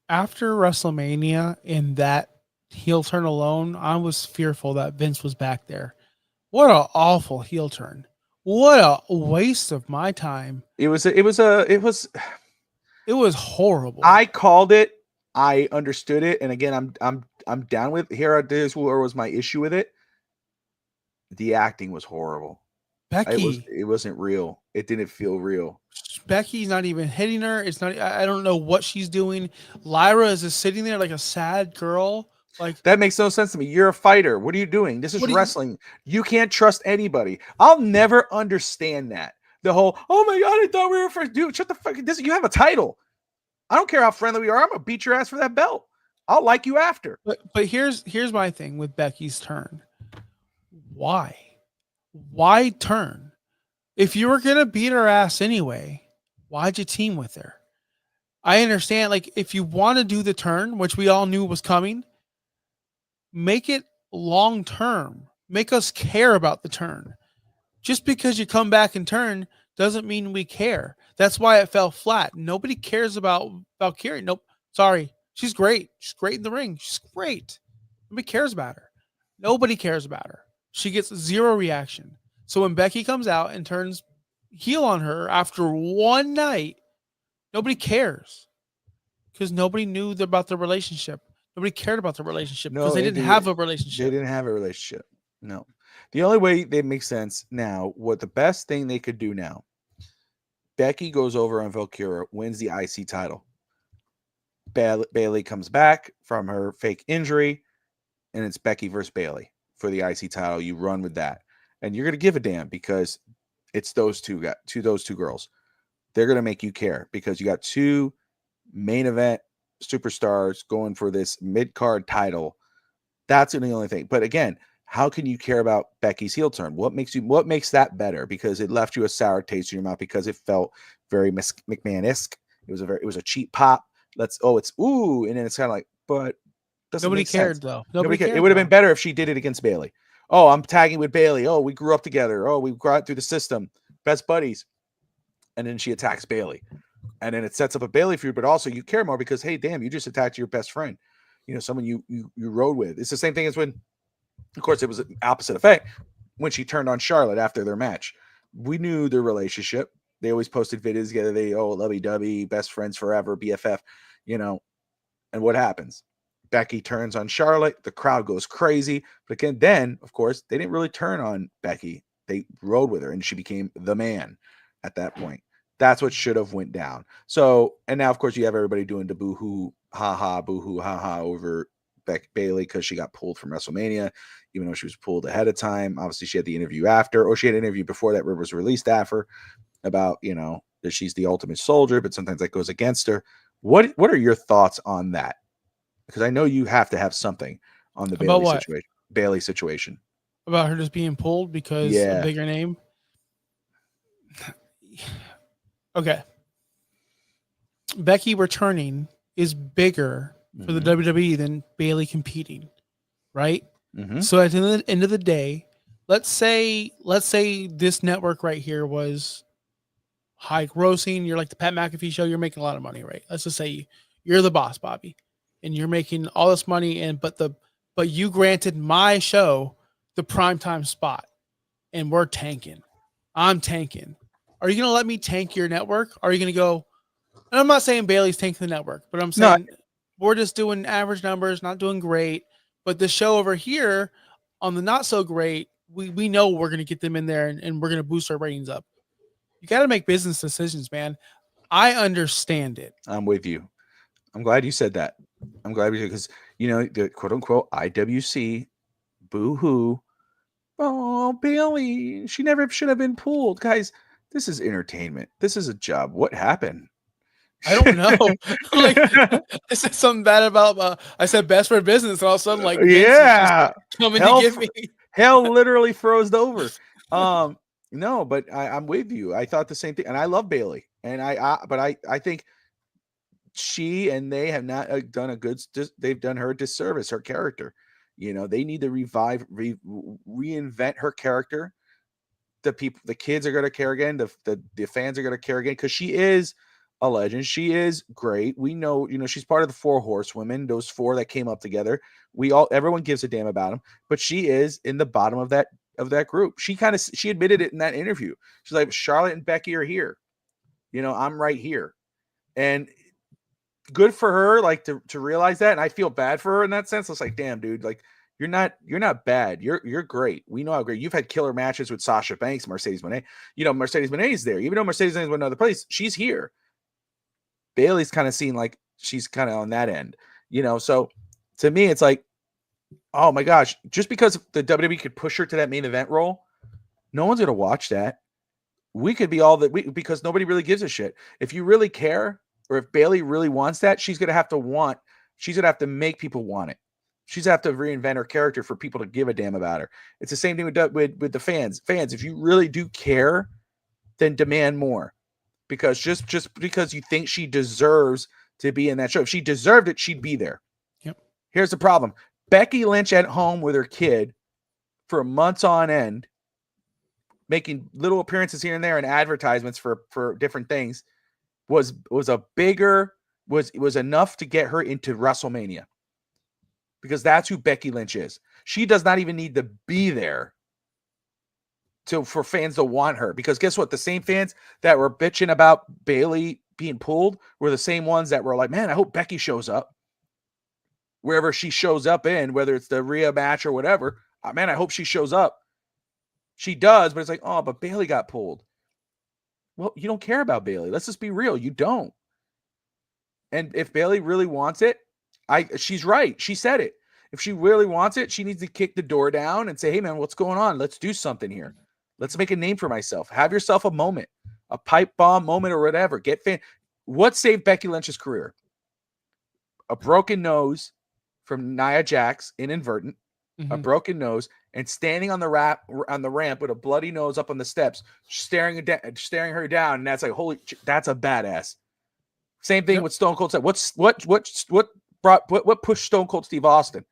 [SPEAKER 2] After WrestleMania, in that heel turn alone, I was fearful that Vince was back there. What an awful heel turn. What a waste of my time.
[SPEAKER 1] It was
[SPEAKER 2] It was horrible.
[SPEAKER 1] I called it. I understood it, and again, I'm down with here. This was my issue with it. The acting was horrible.
[SPEAKER 2] Becky.
[SPEAKER 1] It wasn't real. It didn't feel real.
[SPEAKER 2] Becky's not even hitting her. It's not. I don't know what she's doing. Lyra is just sitting there like a sad girl. Like,
[SPEAKER 1] that makes no sense to me. You're a fighter. What are you doing? This is wrestling. You can't trust anybody. I'll never understand that. The whole, oh my God, I thought we were friends. Dude, shut the fuck. You have a title. I don't care how friendly we are. I'm gonna beat your ass for that belt. I'll like you after.
[SPEAKER 2] But here's my thing with Becky's turn. Why turn? If you were gonna beat her ass anyway, why'd you team with her? I understand. Like, if you want to do the turn, which we all knew was coming, make it long term. Make us care about the turn. Just because you come back and turn doesn't mean we care. That's why it fell flat. Nobody cares about Valkyrie. Nope. Sorry. She's great. She's great in the ring. She's great. Nobody cares about her. Nobody cares about her. She gets zero reaction. So when Becky comes out and turns heel on her after one night, nobody cares because nobody knew about the relationship. Nobody cared about the relationship because they didn't have a relationship.
[SPEAKER 1] They didn't have a relationship. No. The only way they make sense now, what the best thing they could do now, Becky goes over on Valkyria, wins the IC title. Bailey comes back from her fake injury, and it's Becky versus Bailey for the IC title. You run with that, and you're gonna give a damn because it's those two girls. They're gonna make you care because you got two main event superstars going for this mid-card title. That's the only thing. But again, how can you care about Becky's heel turn? What makes that better? Because it left you a sour taste in your mouth because it felt very McMahon-esque. It was a cheap pop. And then it's kind of like, but
[SPEAKER 2] Nobody cared though. Nobody cared.
[SPEAKER 1] It would have been better if she did it against Bailey. Oh, I'm tagging with Bailey. Oh, we grew up together. Oh, we grew out through the system, best buddies. And then she attacks Bailey. And then it sets up a Bailey feud, but also you care more because, hey, damn, you just attacked your best friend. Someone you rode with. It's the same thing as when, of course, it was an opposite effect when she turned on Charlotte after their match. We knew their relationship. They always posted videos together. Lovey-dovey, best friends forever, BFF, and what happens? Becky turns on Charlotte. The crowd goes crazy. But again, then, of course, they didn't really turn on Becky. They rode with her, and she became the man at that point. That's what should have went down. So, and now, of course, you have everybody doing the boo-hoo, ha-ha over Bailey because she got pulled from WrestleMania, even though she was pulled ahead of time. Obviously, she had the interview after, or she had an interview before that was released after about, that she's the ultimate soldier, but sometimes that goes against her. What are your thoughts on that? Because I know you have to have something on the Bailey situation.
[SPEAKER 2] About her just being pulled because a bigger name? Okay. Becky returning is bigger for the WWE than Bailey competing, right?
[SPEAKER 1] Mm-hmm.
[SPEAKER 2] So at the end of the day, let's say this network right here was high grossing. You're like the Pat McAfee show. You're making a lot of money, right? Let's just say you're the boss, Bobby, and you're making all this money. But you granted my show the primetime spot, and we're tanking. I'm tanking. Are you going to let me tank your network? Are you going to go? And I'm not saying Bailey's tanking the network, but I'm saying we're just doing average numbers, not doing great. But the show over here on the not so great, we know we're going to get them in there and we're going to boost our ratings up. You got to make business decisions, man. I understand it.
[SPEAKER 1] I'm with you. I'm glad you said that. I'm glad because, the quote unquote IWC, boo hoo. Oh, Bailey, she never should have been pulled. Guys, this is entertainment. This is a job. What happened?
[SPEAKER 2] I don't know. Like, I said something bad about, I said best for business, and all of a sudden, like, coming to get me.
[SPEAKER 1] Hell literally froze over. No, but I'm with you. I thought the same thing, and I love Bailey, and I think she and they have not done they've done her a disservice, her character. They need to reinvent her character. The kids are going to care again. The fans are going to care again because she is a legend. She is great. We know, she's part of the 4 horsewomen, those 4 that came up together. Everyone gives a damn about them, but she is in the bottom of that group. She admitted it in that interview. She's like, Charlotte and Becky are here. I'm right here. And good for her, like to realize that. And I feel bad for her in that sense. It's like, damn, dude, like you're not bad. You're great. We know how great you've had killer matches with Sasha Banks, Mercedes Moné. Mercedes Moné is there. Even though Mercedes Moné is another place, she's here. Bailey's kind of seen like she's kind of on that end, So to me, it's like, oh my gosh, just because the WWE could push her to that main event role, no one's gonna watch that. We could be because nobody really gives a shit. If you really care, or if Bailey really wants that, she's gonna have to make people want it. She's gonna have to reinvent her character for people to give a damn about her. It's the same thing with the fans. Fans, if you really do care, then demand more. because just because you think she deserves to be in that show. If she deserved it, she'd be there.
[SPEAKER 2] Yep.
[SPEAKER 1] Here's the problem. Becky Lynch at home with her kid for months on end, making little appearances here and there and advertisements for different things, was enough to get her into WrestleMania. Because that's who Becky Lynch is. She does not even need to be there for fans to want her. Because guess what? The same fans that were bitching about Bayley being pulled were the same ones that were like, man, I hope Becky shows up. Wherever she shows up in, whether it's the Rhea match or whatever, man, I hope she shows up. She does, but it's like, oh, but Bayley got pulled. Well, you don't care about Bayley. Let's just be real. You don't. And if Bayley really wants it, she's right. She said it. If she really wants it, she needs to kick the door down and say, hey, man, what's going on? Let's do something here. Let's make a name for myself. Have yourself a moment, a pipe bomb moment or whatever. What saved Becky Lynch's career? A broken nose from Nia Jax, inadvertent, a broken nose, and standing on the ramp with a bloody nose up on the steps, staring her down. And that's like, that's a badass. Same thing with Stone Cold said. What pushed Stone Cold Steve Austin?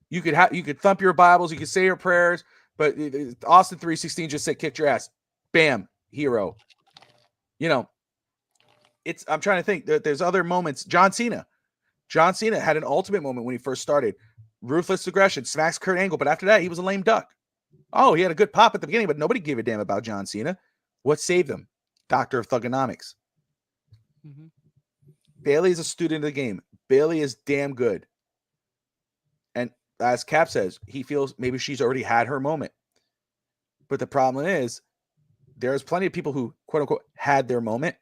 [SPEAKER 1] You could thump your Bibles, you could say your prayers, but Austin 3:16 just said, kicked your ass. Bam, hero. I'm trying to think. There's other moments. John Cena had an ultimate moment when he first started. Ruthless aggression, smacks Kurt Angle, but after that, he was a lame duck. Oh, he had a good pop at the beginning, but nobody gave a damn about John Cena. What saved him? Doctor of Thugonomics. Mm-hmm. Bayley is a student of the game. Bayley is damn good. And as Cap says, he feels maybe she's already had her moment. But the problem is, there's plenty of people who, quote unquote, had their moment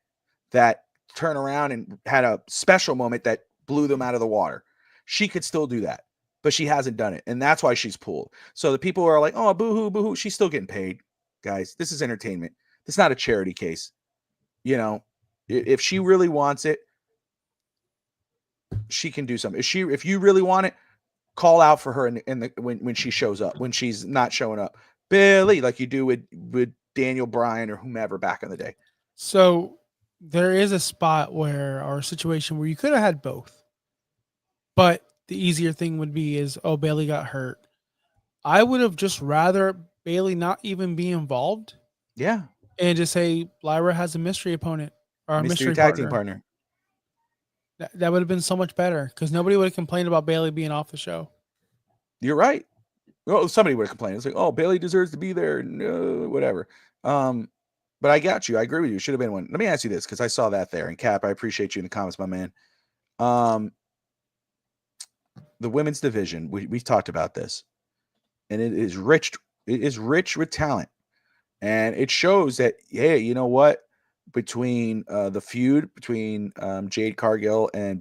[SPEAKER 1] that turn around and had a special moment that blew them out of the water. She could still do that, but she hasn't done it. And that's why she's pulled. So the people who are like, oh, boo-hoo, boo-hoo, she's still getting paid. Guys, this is entertainment. This is not a charity case. If she really wants it, she can do something. If you really want it, call out for her when she shows up, when she's not showing up. Bayley, like you do with Daniel Bryan or whomever back in the day.
[SPEAKER 2] So there is a spot or a situation where you could have had both, but the easier thing would be Bayley got hurt. I would have just rather Bayley not even be involved.
[SPEAKER 1] Yeah.
[SPEAKER 2] And just say Lyra has a mystery opponent or a mystery
[SPEAKER 1] tag team partner.
[SPEAKER 2] That would have been so much better because nobody would have complained about Bayley being off the show.
[SPEAKER 1] You're right. Well, somebody would have complained. It's like, oh, Bayley deserves to be there. No, whatever. But I got you. I agree with you. Should have been one. Let me ask you this because I saw that there. And Cap, I appreciate you in the comments, my man. The women's division, we've talked about this. And it is rich. It is rich with talent. And it shows that, hey, you know what? Between the feud between Jade Cargill and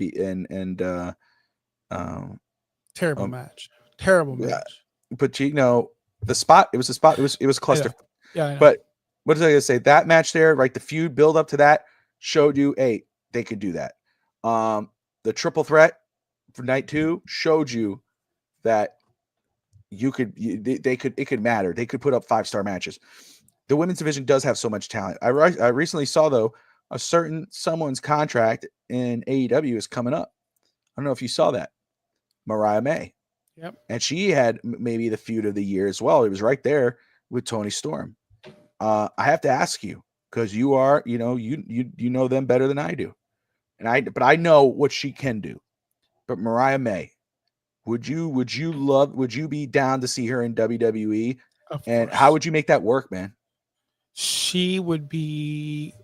[SPEAKER 2] terrible match. Terrible match.
[SPEAKER 1] But the spot, it was a spot, it was a cluster.
[SPEAKER 2] Yeah.
[SPEAKER 1] But what was I gonna say? That match there, right? The feud build up to that showed you, hey, they could do that. The triple threat for night 2 showed you that it could matter. They could put up 5-star matches. The women's division does have so much talent. I recently saw, though, someone's contract in AEW is coming up. I don't know if you saw that. Mariah May.
[SPEAKER 2] Yep.
[SPEAKER 1] And she had maybe the feud of the year as well. It was right there with Toni Storm. I have to ask you, because you are, you know them better than I do. But I know what she can do. But Mariah May, would you be down to see her in WWE? And how would you make that work, man?
[SPEAKER 2] She would be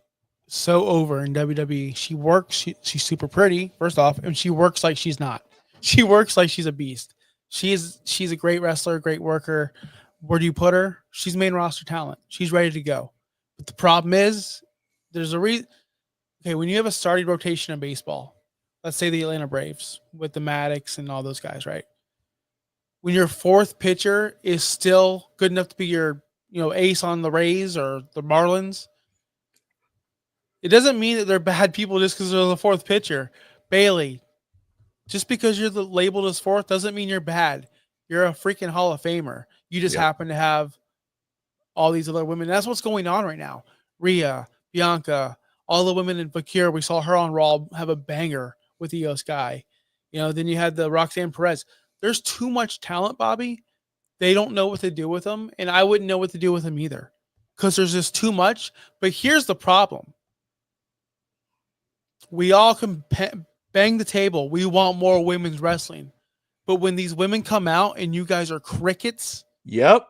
[SPEAKER 2] so over in WWE. She works. She's super pretty, first off, and she works like she's not. She works like she's a beast. She's a great wrestler, great worker. Where do you put her? She's main roster talent. She's ready to go. But the problem is, there's a reason. Okay, when you have a starting rotation in baseball, let's say the Atlanta Braves with the Maddox and all those guys, right? When your fourth pitcher is still good enough to be your ace on the Rays or the Marlins, it doesn't mean that they're bad people just because they're the fourth pitcher. Bayley, just because you're labeled as fourth doesn't mean you're bad. You're a freaking Hall of Famer. You just happen to have all these other women. That's what's going on right now. Rhea, Bianca, all the women in Bakir. We saw her on Raw have a banger with Io Sky. Then you had the Roxanne Perez. There's too much talent, Bobby. They don't know what to do with them, and I wouldn't know what to do with them either because there's just too much. But here's the problem. We all can bang the table. We want more women's wrestling. But when these women come out and you guys are crickets,
[SPEAKER 1] yep,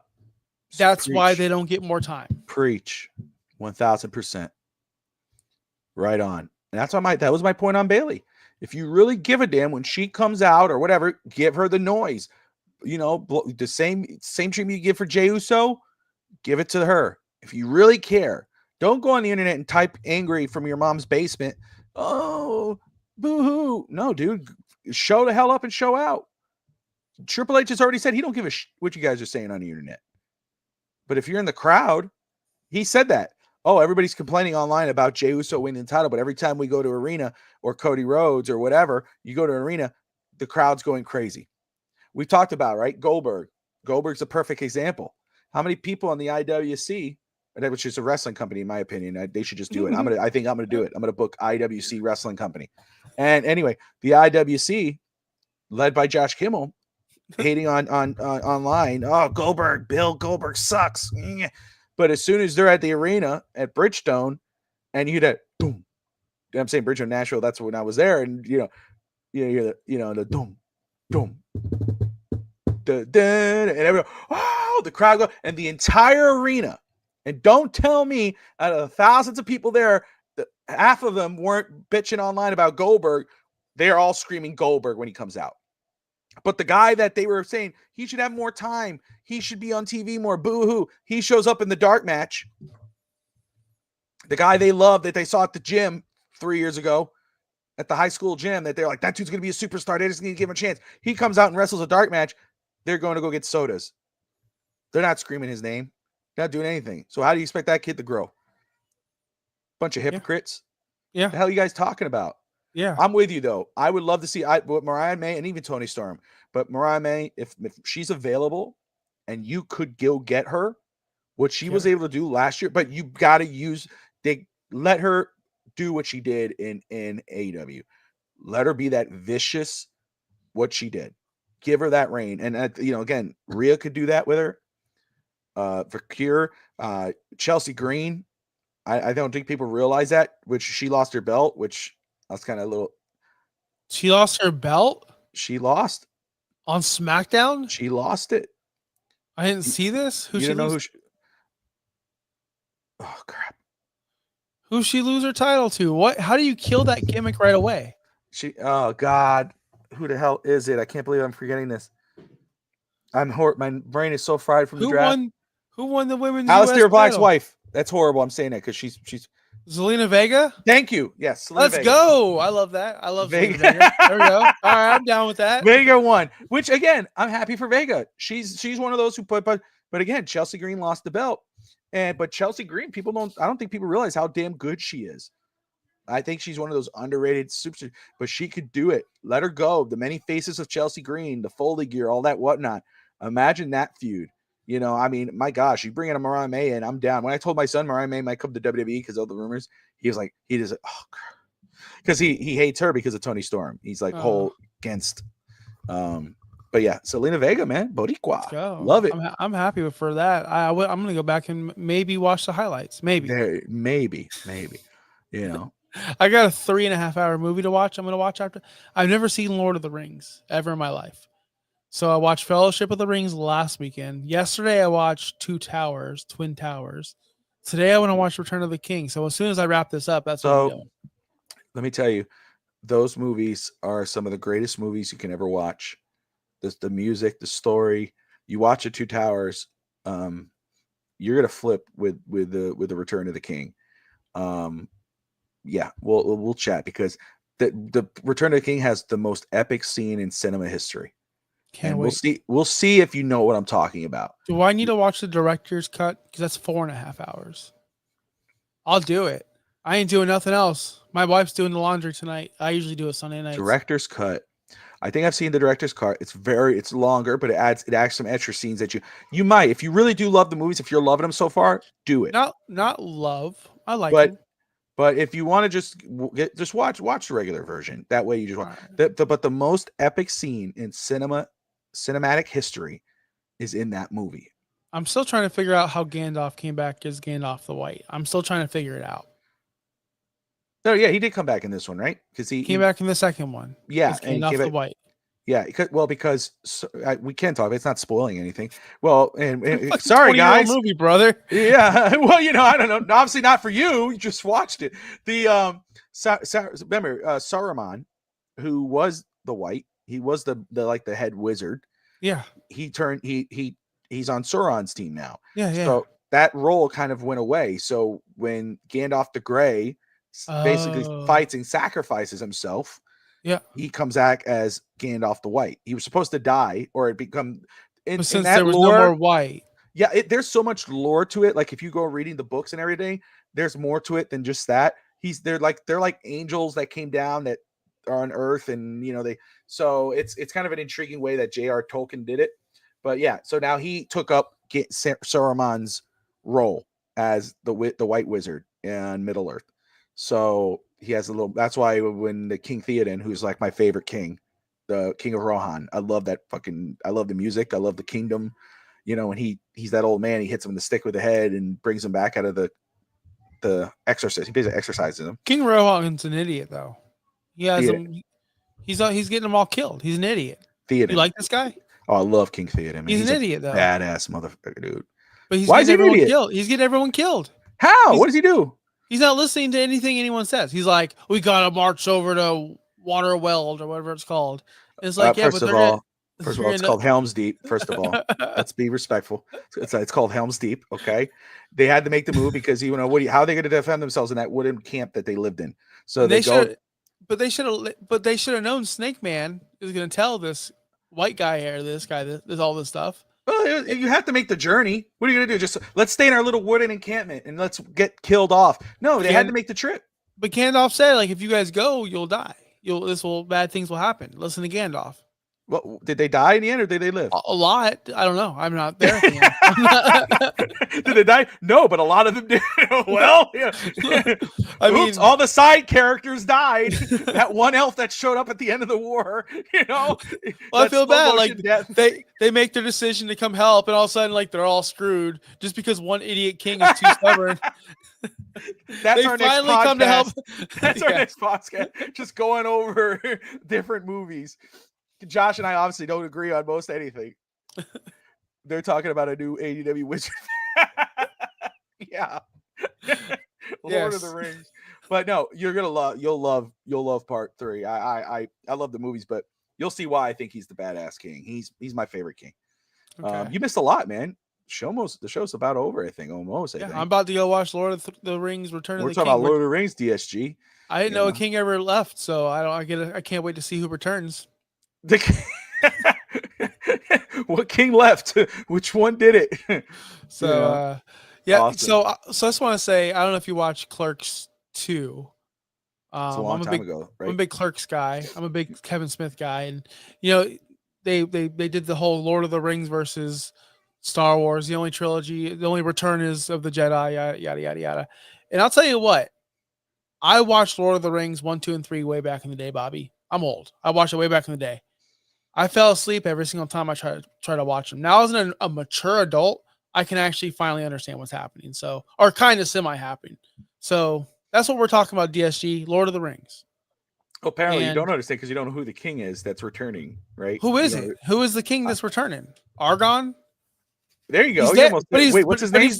[SPEAKER 2] that's why they don't get more time.
[SPEAKER 1] Preach, 1000%. Right on. And that's why that was my point on Bayley. If you really give a damn when she comes out or whatever, give her the noise. The same treatment you give for Jey Uso, give it to her. If you really care, don't go on the internet and type angry from your mom's basement. Oh, boo-hoo. No, dude, show the hell up and show out. Triple H has already said he don't give a what you guys are saying on the internet. But if you're in the crowd, he said that. Oh, everybody's complaining online about Jey Uso winning the title, but every time we go to arena or Cody Rhodes or whatever, you go to arena, the crowd's going crazy. We talked about, right? Goldberg. Goldberg's a perfect example. How many people on the IWC, which is a wrestling company, in my opinion, they should just do it. I think I'm going to do it. I'm going to book IWC Wrestling Company. And anyway, the IWC, led by Josh Kimmel, hating on online. Oh, Bill Goldberg sucks. But as soon as they're at the arena at Bridgestone, and you hear that boom, I'm saying Bridgestone Nashville. That's when I was there, and you hear the boom, boom, and everyone, oh, the crowd go, and the entire arena. And don't tell me out of the thousands of people there, half of them weren't bitching online about Goldberg. They're all screaming Goldberg when he comes out. But the guy that they were saying he should have more time, he should be on TV more, boo-hoo, he shows up in the dark match. The guy they love that they saw at the gym 3 years ago, at the high school gym, that they're like, that dude's going to be a superstar. They just need to give him a chance. He comes out and wrestles a dark match. They're going to go get sodas. They're not screaming his name. They're not doing anything. So how do you expect that kid to grow? Bunch of hypocrites.
[SPEAKER 2] Yeah.
[SPEAKER 1] The hell are you guys talking about?
[SPEAKER 2] Yeah.
[SPEAKER 1] I'm with you, though. I would love to see Mariah May and even Toni Storm. But Mariah May, if she's available and you could go get her, what she was able to do last year, but you got to let her do what she did in AEW. Let her be that vicious, what she did. Give her that reign. And, again, Rhea could do that with her. Vakir, Chelsea Green. I don't think people realize that, which she lost her belt, which I was kind of a little.
[SPEAKER 2] She lost her belt?
[SPEAKER 1] She lost.
[SPEAKER 2] On SmackDown?
[SPEAKER 1] She lost it.
[SPEAKER 2] I didn't see this.
[SPEAKER 1] You didn't know who she. Oh, crap.
[SPEAKER 2] Who she lose her title to? What? How do you kill that gimmick right away?
[SPEAKER 1] Oh, God. Who the hell is it? I can't believe I'm forgetting this. My brain is so fried from the draft.
[SPEAKER 2] Who won the women's
[SPEAKER 1] Alistair
[SPEAKER 2] US
[SPEAKER 1] Black's
[SPEAKER 2] title?
[SPEAKER 1] wife. That's horrible. I'm saying that because she's
[SPEAKER 2] Zelina Vega.
[SPEAKER 1] Thank you. Yes.
[SPEAKER 2] Let's go. I love that. I love Vega. There we go. All right, I'm down with that.
[SPEAKER 1] Vega won. Which again, I'm happy for Vega. She's one of those who but again, Chelsea Green lost the belt, but Chelsea Green, I don't think people realize how damn good she is. I think she's one of those underrated super, but she could do it. Let her go. The many faces of Chelsea Green, the Foley gear, all that whatnot. Imagine that feud. My gosh, you bring in a Mariah May and I'm down. When I told my son Mariah May might come to WWE because of the rumors, he was like, because he hates her because of Toni Storm. He's like whole against. But yeah, Zelina Vega, man, Boricua, love it.
[SPEAKER 2] I'm happy for that. I'm gonna go back and maybe watch the highlights. Maybe. I got a 3.5 hour movie to watch. I'm gonna watch after. I've never seen Lord of the Rings ever in my life. So I watched Fellowship of the Rings last weekend. Yesterday I watched Twin Towers. Today I want to watch Return of the King. So as soon as I wrap this up, that's what I'm doing.
[SPEAKER 1] Let me tell you, those movies are some of the greatest movies you can ever watch. The music, the story. You watch the Two Towers, you're gonna flip with the Return of the King. Yeah, we'll chat because the Return of the King has the most epic scene in cinema history.
[SPEAKER 2] Can't wait.
[SPEAKER 1] We'll see if you know what I'm talking about.
[SPEAKER 2] Do I need to watch the director's cut? Because that's 4.5 hours. I'll do it. I ain't doing nothing else. My wife's doing the laundry tonight. I usually do it Sunday nights.
[SPEAKER 1] Director's cut. I think I've seen the director's cut. It's longer, but it adds some extra scenes that you might, if you really do love the movies, if you're loving them so far, do it.
[SPEAKER 2] Not love. I like them.
[SPEAKER 1] But if you want to just watch the regular version. That way you just watch. But the most epic scene in cinematic history is in that movie.
[SPEAKER 2] I'm still trying to figure out how Gandalf came back as Gandalf the White. I'm still trying to figure it out.
[SPEAKER 1] No, yeah, he did come back in this one, right? Because he
[SPEAKER 2] came back in the second one.
[SPEAKER 1] Yeah,
[SPEAKER 2] as Gandalf the White.
[SPEAKER 1] Yeah, because we can't talk. It's not spoiling anything. Well, and sorry guys,
[SPEAKER 2] movie, brother.
[SPEAKER 1] Yeah, well, I don't know. Obviously, not for you. You just watched it. The remember Saruman, who was the White. He was the head wizard.
[SPEAKER 2] Yeah,
[SPEAKER 1] he's on Sauron's team now.
[SPEAKER 2] Yeah.
[SPEAKER 1] So that role kind of went away. So when Gandalf the Grey basically fights and sacrifices himself.
[SPEAKER 2] Yeah,
[SPEAKER 1] he comes back as Gandalf the White. He was supposed to die, or it become.
[SPEAKER 2] But since there was no more White,
[SPEAKER 1] yeah, there's so much lore to it. Like if you go reading the books and everything, there's more to it than just that. They're like angels that came down that are on Earth, and so it's kind of an intriguing way that J.R. Tolkien did it. But yeah, so now he took up Saruman's role as the White Wizard in Middle Earth. So he has a little. That's why when the King Theoden, who's like my favorite king, the King of Rohan, I love that I love the music. I love the kingdom. When he's that old man, he hits him in the stick with the head and brings him back out of the exorcist. He basically exercises him.
[SPEAKER 2] King Rohan's an idiot, though. He has him. He's getting them all killed. He's an idiot.
[SPEAKER 1] Theoden.
[SPEAKER 2] You like this guy?
[SPEAKER 1] Oh, I love King Theoden. Man.
[SPEAKER 2] He's an idiot, though.
[SPEAKER 1] Badass motherfucker, dude.
[SPEAKER 2] But why is he everyone killed? He's getting everyone killed.
[SPEAKER 1] How? What does he do?
[SPEAKER 2] He's not listening to anything anyone says. He's like, we gotta march over to Waterweld or whatever it's called. And it's like,
[SPEAKER 1] first of all, it's called Helm's Deep. First of all, let's be respectful. It's called Helm's Deep. Okay, they had to make the move because how are they going to defend themselves in that wooden camp that they lived in? So they go.
[SPEAKER 2] But they should have known Snake Man is going to tell this white guy here, this guy, this all this stuff.
[SPEAKER 1] Well, you have to make the journey. What are you going to do? Just let's stay in our little wooden encampment and let's get killed off. No, they had to make the trip.
[SPEAKER 2] But Gandalf said, like, if you guys go, you'll die. Bad things will happen. Listen to Gandalf.
[SPEAKER 1] Well, did they die in the end or did they live?
[SPEAKER 2] A lot. I don't know. I'm not there.
[SPEAKER 1] Did they die? No, but a lot of them did. Well, yeah. I mean, all the side characters died. That one elf that showed up at the end of the war,
[SPEAKER 2] Well, I feel bad. Like they make their decision to come help, and all of a sudden, like they're all screwed just because one idiot king is too stubborn.
[SPEAKER 1] That's our next podcast. Come to help. That's our next podcast. Just going over different movies. Josh and I obviously don't agree on most anything. They're talking about a new AEW Wizard. Yeah. Lord of the Rings. But no, you'll love part 3. I love the movies, but you'll see why I think he's the badass king. He's my favorite king. Okay. You missed a lot, man. The show's about over, I think, almost.
[SPEAKER 2] I'm about to go watch Lord of the Rings Return of the King.
[SPEAKER 1] We're talking about Lord of the Rings, DSG.
[SPEAKER 2] I didn't know a king ever left, so I can't wait to see who returns.
[SPEAKER 1] What king left? Which one did it?
[SPEAKER 2] So awesome. So I just want to say, I don't know if you watch Clerks 2.
[SPEAKER 1] It's a long time ago, right?
[SPEAKER 2] I'm a big Clerks guy. I'm a big Kevin Smith guy, and they did the whole Lord of the Rings versus Star Wars, the only trilogy, the only return is of the Jedi, yada yada yada. And I'll tell you what, I watched Lord of the Rings 1, 2, and 3 way back in the day, Bobby. I'm old. I watched it way back in the day. I fell asleep every single time I try to watch them. Now, as a mature adult, I can actually finally understand what's happening. So, or kind of semi-happening. So that's what we're talking about, DSG, Lord of the Rings.
[SPEAKER 1] Well, apparently you don't understand because you don't know who the king is that's returning, right?
[SPEAKER 2] Who is it? Who is the king that's returning? Argon?
[SPEAKER 1] There you go.
[SPEAKER 2] Wait, what's his name?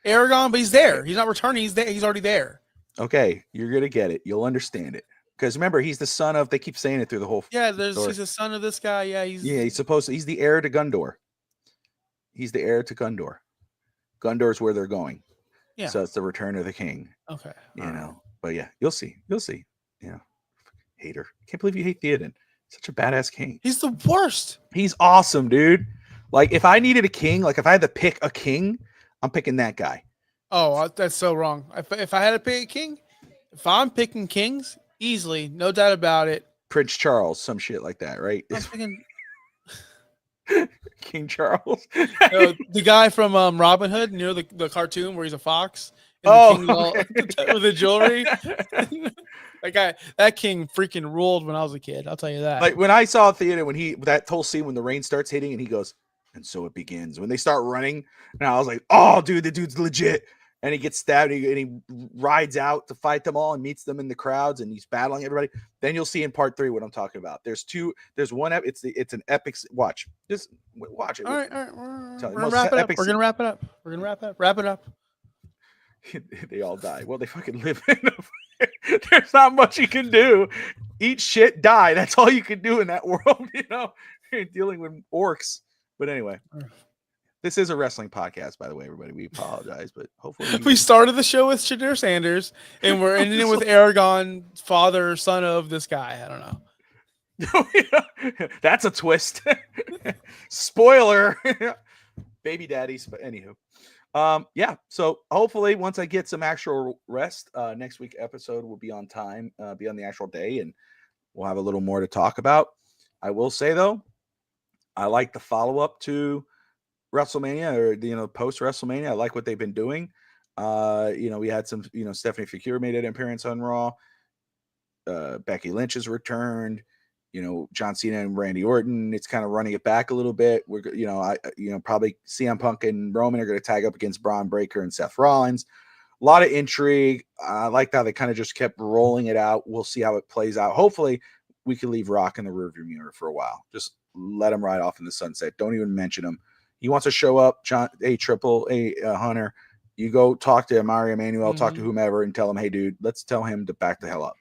[SPEAKER 2] Aragon, but he's there. He's not returning. He's there. He's already there.
[SPEAKER 1] Okay, you're going to get it. You'll understand it. Because remember, he's the son of. They keep saying it through the whole.
[SPEAKER 2] Yeah, he's the son of this guy. Yeah,
[SPEAKER 1] he's supposed to. He's the heir to Gondor. He's the heir to Gondor. Gondor's where they're going. Yeah. So it's the return of the king.
[SPEAKER 2] Okay.
[SPEAKER 1] But yeah, you'll see. Hater. Can't believe you hate Theoden. Such a badass king.
[SPEAKER 2] He's the worst.
[SPEAKER 1] He's awesome, dude. Like if I needed a king, like if I had to pick a king, I'm picking that guy.
[SPEAKER 2] Oh, that's so wrong. If I had to pick a king, if I'm picking kings. Easily, no doubt about it.
[SPEAKER 1] Prince Charles, some shit like that, right? King Charles.
[SPEAKER 2] The guy from Robin Hood, the cartoon where he's a fox And the king
[SPEAKER 1] okay.
[SPEAKER 2] with the jewelry. That king freaking ruled when I was a kid. I'll tell you that.
[SPEAKER 1] Like when I saw theater, that whole scene when the rain starts hitting and he goes, and so it begins. When they start running, and I was like, oh, dude, the dude's legit. And he gets stabbed and he rides out to fight them all and meets them in the crowds and he's battling everybody. Then you'll see in part 3 what I'm talking about. There's one. It's an epic. Watch. Just watch it.
[SPEAKER 2] All right. We're gonna wrap it up. Wrap it up.
[SPEAKER 1] They all die. Well, they fucking live in there's not much you can do. Eat shit, die. That's all you can do in that world, You're dealing with orcs. But anyway, this is a wrestling podcast, by the way, everybody. We apologize, but hopefully
[SPEAKER 2] we started the show with Shadir Sanders, and we're ending it with Aragon, father, son of this guy. I
[SPEAKER 1] don't know. That's a twist. Spoiler. Baby daddies. But anywho. So hopefully once I get some actual rest, next week episode will be on time, be on the actual day, and we'll have a little more to talk about. I will say though, I like the follow-up to WrestleMania or post WrestleMania. I like what they've been doing. We had some, Stephanie Fekir made an appearance on Raw. Becky Lynch has returned. John Cena and Randy Orton, it's kind of running it back a little bit. We're, probably CM Punk and Roman are going to tag up against Braun Breaker and Seth Rollins. A lot of intrigue. I like how they kind of just kept rolling it out. We'll see how it plays out. Hopefully we can leave Rock in the rearview mirror for a while. Just let him ride off in the sunset. Don't even mention him. He wants to show up, Hunter. You go talk to Mario Emanuel, talk to whomever and tell him, hey dude, let's tell him to back the hell up.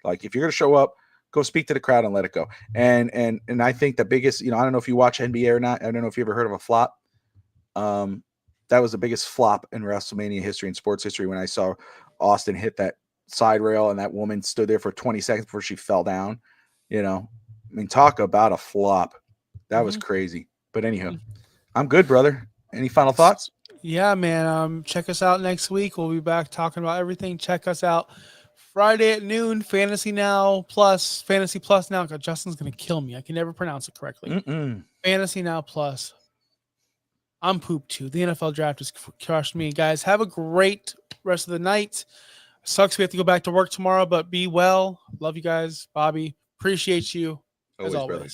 [SPEAKER 1] Like if you're going to show up, go speak to the crowd and let it go. And I think the biggest, I don't know if you watch NBA or not. I don't know if you ever heard of a flop. That was the biggest flop in WrestleMania history and sports history when I saw Austin hit that side rail and that woman stood there for 20 seconds before she fell down. Talk about a flop. That was crazy. But anyhow, I'm good, brother. Any final thoughts?
[SPEAKER 2] Yeah, man. Check us out next week. We'll be back talking about everything. Check us out Friday at noon, Fantasy Plus Now. God, Justin's going to kill me. I can never pronounce it correctly. Fantasy Now Plus. I'm pooped too. The NFL draft has crushed me. Guys, have a great rest of the night. Sucks we have to go back to work tomorrow, but be well. Love you guys. Bobby, appreciate you as always.
[SPEAKER 1] Brother.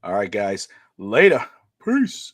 [SPEAKER 1] All right, guys. Later. Peace.